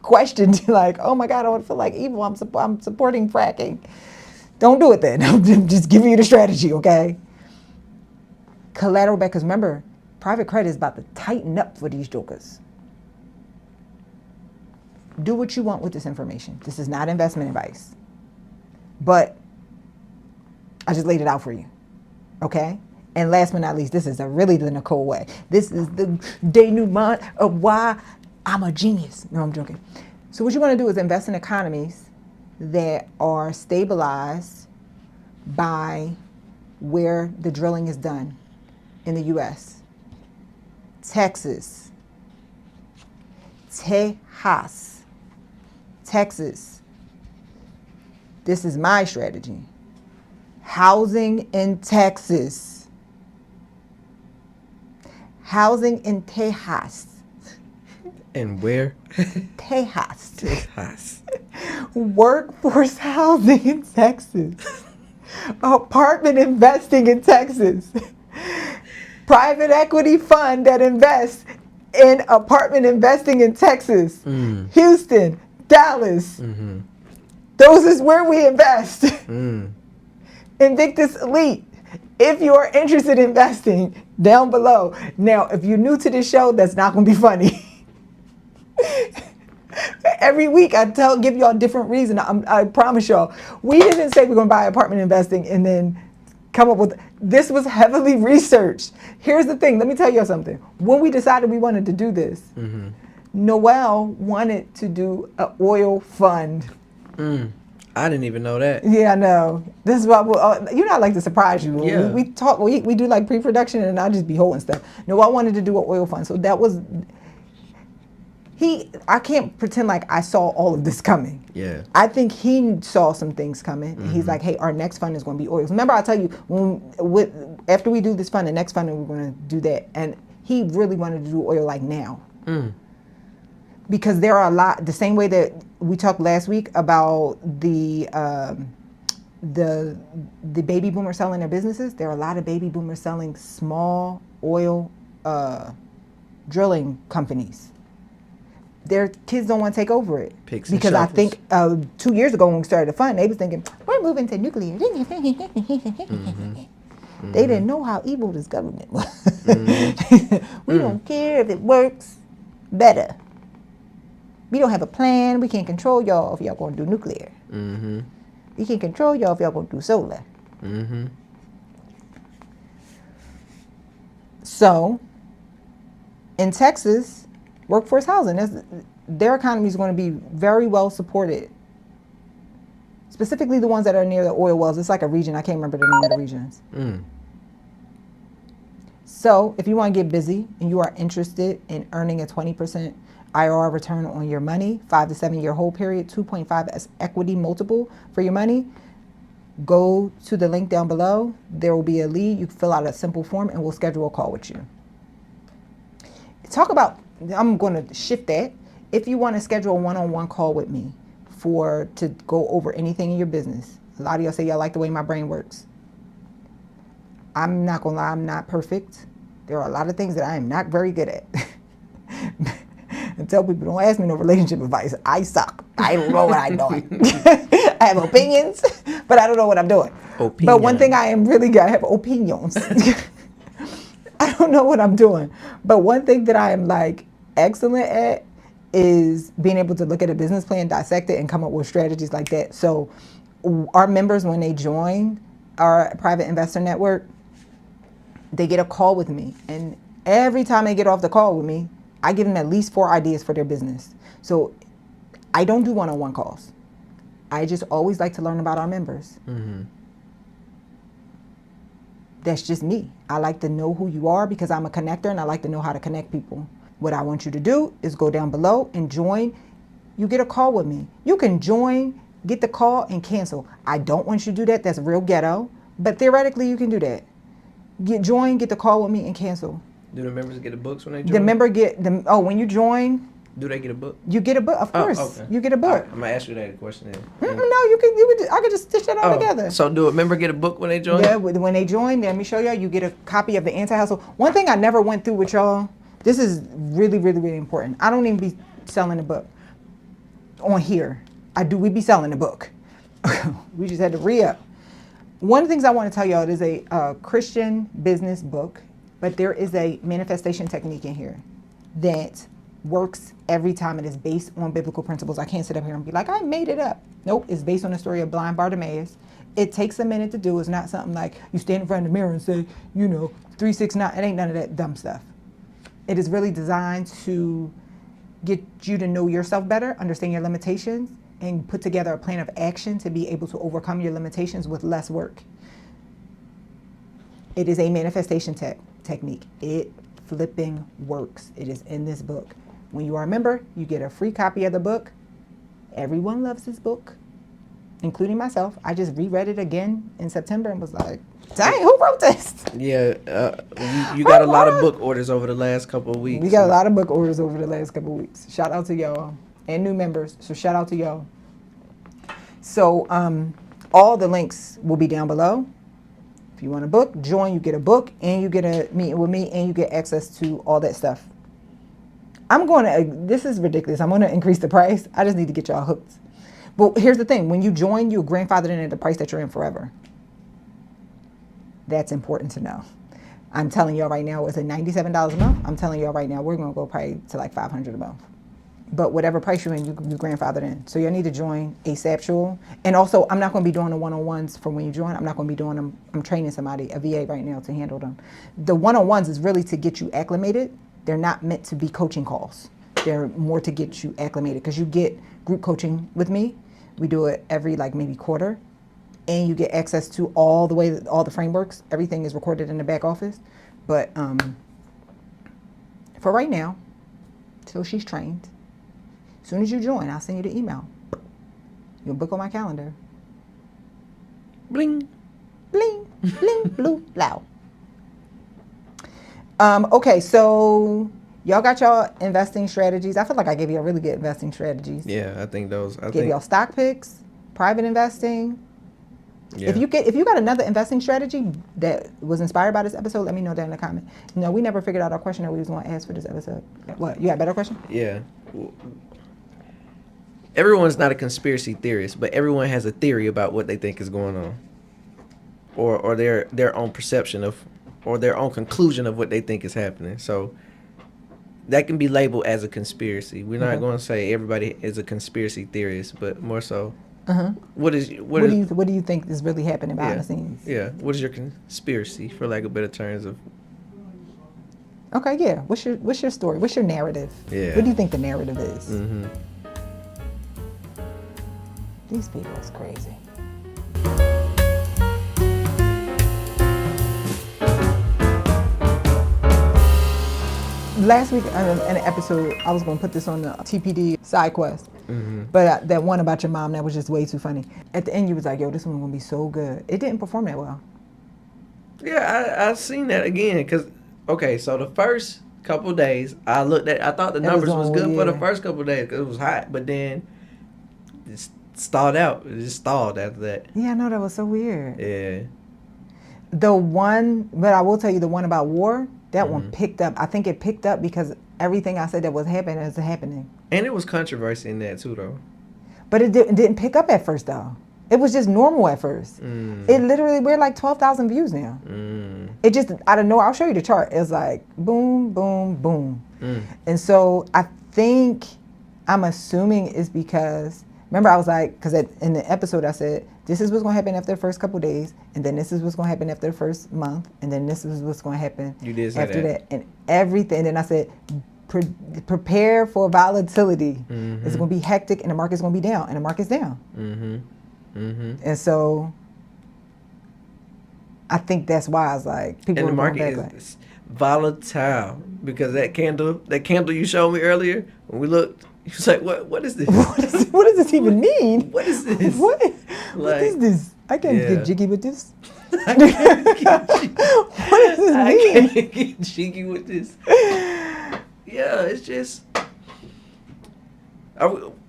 questioned like, oh my God, I don't feel like evil. I'm supporting fracking. Don't do it then. I'm just giving you the strategy, okay? Collateral back, because remember, private credit is about to tighten up for these jokers. Do what you want with this information. This is not investment advice. But I just laid it out for you, okay? And last but not least, this is really the Nicole way. This is the denouement of why I'm a genius. No, I'm joking. So what you want to do is invest in economies that are stabilized by where the drilling is done in the U.S. Texas. This is my strategy. Housing in Texas. Housing in Tejas. And where? Tejas. Workforce housing in Texas. Apartment investing in Texas. Private equity fund that invests in apartment investing in Texas. Houston, Dallas. Those is where we invest. Invictus Elite. If you are interested in investing, down below. Now, if you're new to this show, that's not going to be funny. Every week I give y'all a different reason. I promise y'all. We didn't say we're going to buy apartment investing and then come up with, this was heavily researched. Here's the thing. Let me tell you something. When we decided we wanted to do this, Noelle wanted to do an oil fund. I didn't even know that. Yeah, I know. This is what you know. I like to surprise you. Yeah. We talk. We do like pre-production, and I just be holding stuff. No, I wanted to do an oil fund, so that was. I can't pretend like I saw all of this coming. Yeah. I think he saw some things coming. And he's like, hey, our next fund is going to be oils. Remember, I tell you after we do this fund, the next fund, we're going to do that. And he really wanted to do oil like now. Because there are a lot, the same way that we talked last week about the baby boomers selling their businesses, there are a lot of baby boomers selling small oil drilling companies. Their kids don't want to take over it. Picks and because I shovels. think 2 years ago when we started the fund, they was thinking, we're moving to nuclear. They didn't know how evil this government was. We don't care if it works better. We don't have a plan. We can't control y'all if y'all going to do nuclear. We can't control y'all if y'all going to do solar. So, in Texas, workforce housing, their economy is going to be very well supported. Specifically the ones that are near the oil wells. It's like a region. I can't remember the name of the regions. So, if you want to get busy and you are interested in earning a 20% IRR return on your money, 5 to 7 year hold period, 2.5 as equity multiple for your money, go to the link down below. There will be a lead. You can fill out a simple form and we'll schedule a call with you. I'm going to shift that. If you want to schedule a one-on-one call with me to go over anything in your business, a lot of y'all say y'all like the way my brain works. I'm not going to lie, I'm not perfect. There are a lot of things that I am not very good at. And tell people, don't ask me no relationship advice. I suck. I don't know what I'm doing. I have opinions, but I don't know what I'm doing. But one thing I am really good, I have opinions. I don't know what I'm doing. But one thing that I am like excellent at is being able to look at a business plan, dissect it, and come up with strategies like that. So our members, when they join our private investor network, they get a call with me. And every time they get off the call with me, I give them at least 4 ideas for their business. So I don't do one-on-one calls. I just always like to learn about our members. That's just me. I like to know who you are because I'm a connector and I like to know how to connect people. What I want you to do is go down below and join. You get a call with me. You can join, get the call, and cancel. I don't want you to do that. That's real ghetto. But theoretically, you can do that. Join, get the call with me, and cancel. Do the members get the books when they join? When you join. Do they get a book? You get a book, of course. Okay. You get a book. I'm gonna ask you that question then. No, I could just stitch it all together. So do a member get a book when they join? Yeah, when they join, let me show y'all. You get a copy of the anti-hustle. One thing I never went through with y'all. This is really, really, really important. I don't even be selling a book on here. We be selling the book. We just had to re-up. One of the things I want to tell y'all, it is a Christian business book, but there is a manifestation technique in here that works every time. It is based on biblical principles. I can't sit up here and be like, I made it up. Nope, it's based on the story of blind Bartimaeus. It takes a minute to do. It's not something like you stand in front of the mirror and say, 369. It ain't none of that dumb stuff. It is really designed to get you to know yourself better, understand your limitations, and put together a plan of action to be able to overcome your limitations with less work. It is a manifestation technique. It flipping works. It is in this book. When you are a member, you get a free copy of the book. Everyone loves this book, including myself. I just reread it again in September and was like, dang, who wrote this? Yeah, you got a lot of book orders over the last couple of weeks. We got a lot of book orders over the last couple of weeks. Shout out to y'all and new members. So shout out to y'all. So all the links will be down below. If you want a book, join, you get a book, and you get a meeting with me, and you get access to all that stuff. This is ridiculous. I'm going to increase the price. I just need to get y'all hooked. But here's the thing. When you join, you're grandfathered in at the price that you're in forever. That's important to know. I'm telling y'all right now, it's at $97 a month. I'm telling y'all right now, we're going to go probably to like $500 a month. but whatever price you're in, you grandfathered in. So you need to join ASAP. And also, I'm not going to be doing the one-on-ones for when you join. I'm not going to be doing them. I'm training somebody, a VA right now, to handle them. The one-on-ones is really to get you acclimated. They're not meant to be coaching calls. They're more to get you acclimated, because you get group coaching with me. We do it every maybe quarter, and you get access to all the frameworks. Everything is recorded in the back office. But for right now, till she's trained, as soon as you join, I'll send you the email. You'll book on my calendar. Bling. Bling, bling, blue, loud. Okay, so y'all got y'all investing strategies. I feel like I gave you a really good investing strategies. Yeah, I think those. Gave y'all stock picks, private investing. Yeah. If you got another investing strategy that was inspired by this episode, let me know that in the comment. No, we never figured out our question that we was going to ask for this episode. What? You got a better question? Yeah. Everyone's not a conspiracy theorist, but everyone has a theory about what they think is going on, or their own perception of, or their own conclusion of what they think is happening. So that can be labeled as a conspiracy. We're not going to say everybody is a conspiracy theorist, but more so. What do you think is really happening behind the scenes? Yeah. What is your conspiracy, for lack of better terms of? Okay, yeah. What's your story? What's your narrative? Yeah. What do you think the narrative is? Mm-hmm. These people is crazy. Last week in an episode, I was going to put this on the TPD side quest. But that one about your mom, that was just way too funny. At the end, you was like, yo, this one's going to be so good. It didn't perform that well. Yeah, I seen that again. Because, okay, so the first couple of days, I thought the numbers was good for the first couple of days because it was hot. But then it stalled out. It just stalled after that. Yeah, I know, that was so weird. Yeah. But I will tell you, the one about war, that one picked up. I think it picked up because everything I said that was happening is happening. And it was controversy in that too, though. But it didn't pick up at first, though. It was just normal at first. It literally, we're like 12,000 views now. It just, out of nowhere, I'll show you the chart. It's like boom, boom, boom. And so I think, I'm assuming it's because, remember I was like, because in the episode I said, this is what's going to happen after the first couple of days, and then this is what's going to happen after the first month, and then this is what's going to happen after that. And everything. And then I said, prepare for volatility. It's going to be hectic, and the market's going to be down, and the market's down. And so I think that's why I was like, people. And the market is volatile because that candle you showed me earlier, when we looked, he was like, what is this? What does this even mean? What is this? What is this? I can't get jiggy with this. I can't get jiggy. What does this mean? I can't get jiggy with this. Yeah, it's just.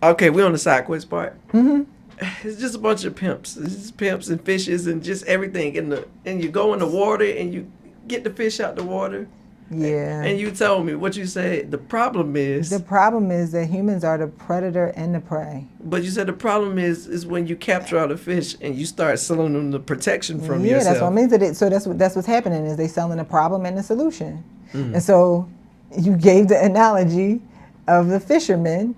Okay, we're on the side quest part. It's just a bunch of pimps. It's just pimps and fishes and just everything. And you go in the water and you get the fish out the water. Yeah. And you told me what you said. The problem is that humans are the predator and the prey. But you said the problem is when you capture all the fish and you start selling them the protection from yourself. Yeah, that's what I mean. So that's what's happening is they selling the problem and the solution. And so you gave the analogy of the fisherman,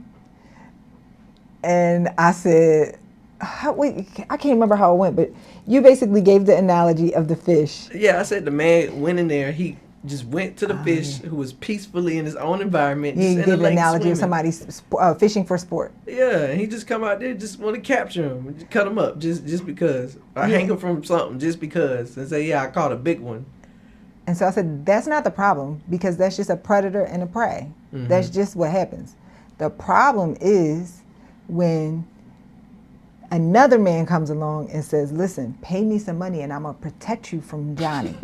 and I said, wait, I can't remember how it went, but you basically gave the analogy of the fish. Yeah, I said the man went in there. He just went to the fish who was peacefully in his own environment. He gave the analogy swimming. of somebody fishing for sport. Yeah, and he just come out there, just want to capture him, just cut him up, just because, or hang him from something, just because, and say, yeah, I caught a big one. And so I said, that's not the problem, because that's just a predator and a prey. That's just what happens. The problem is when another man comes along and says, listen, pay me some money and I'm going to protect you from Johnny.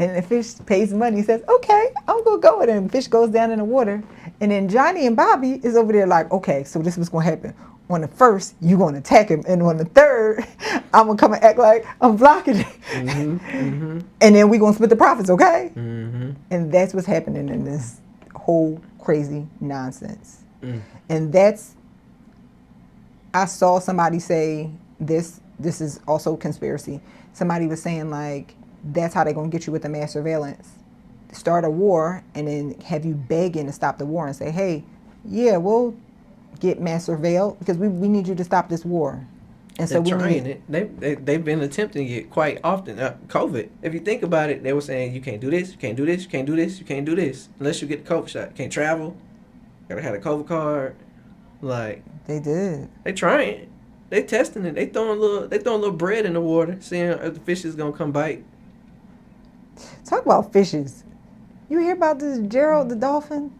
And the fish pays money, says, okay, I'm going to go with it. And the fish goes down in the water. And then Johnny and Bobby is over there like, okay, so this is what's going to happen. On the first, you're going to attack him. And on the third, I'm going to come and act like I'm blocking it. And then we're going to split the profits, okay? And that's what's happening in this whole crazy nonsense. And that's, I saw somebody say this is also conspiracy. Somebody was saying like, that's how they're going to get you with the mass surveillance. Start a war and then have you begging to stop the war and say, hey, yeah, we'll get mass surveilled because we need you to stop this war. And so They're we trying need, it. They've been attempting it quite often. COVID. If you think about it, they were saying you can't do this, you can't do this, you can't do this, you can't do this unless you get the COVID shot. Can't travel. Gotta have a COVID card. Like they did. they trying it. They testing it. They throwing a little bread in the water, seeing if the fish is gonna come bite. Talk about fishes. You hear about this Gerald the dolphin?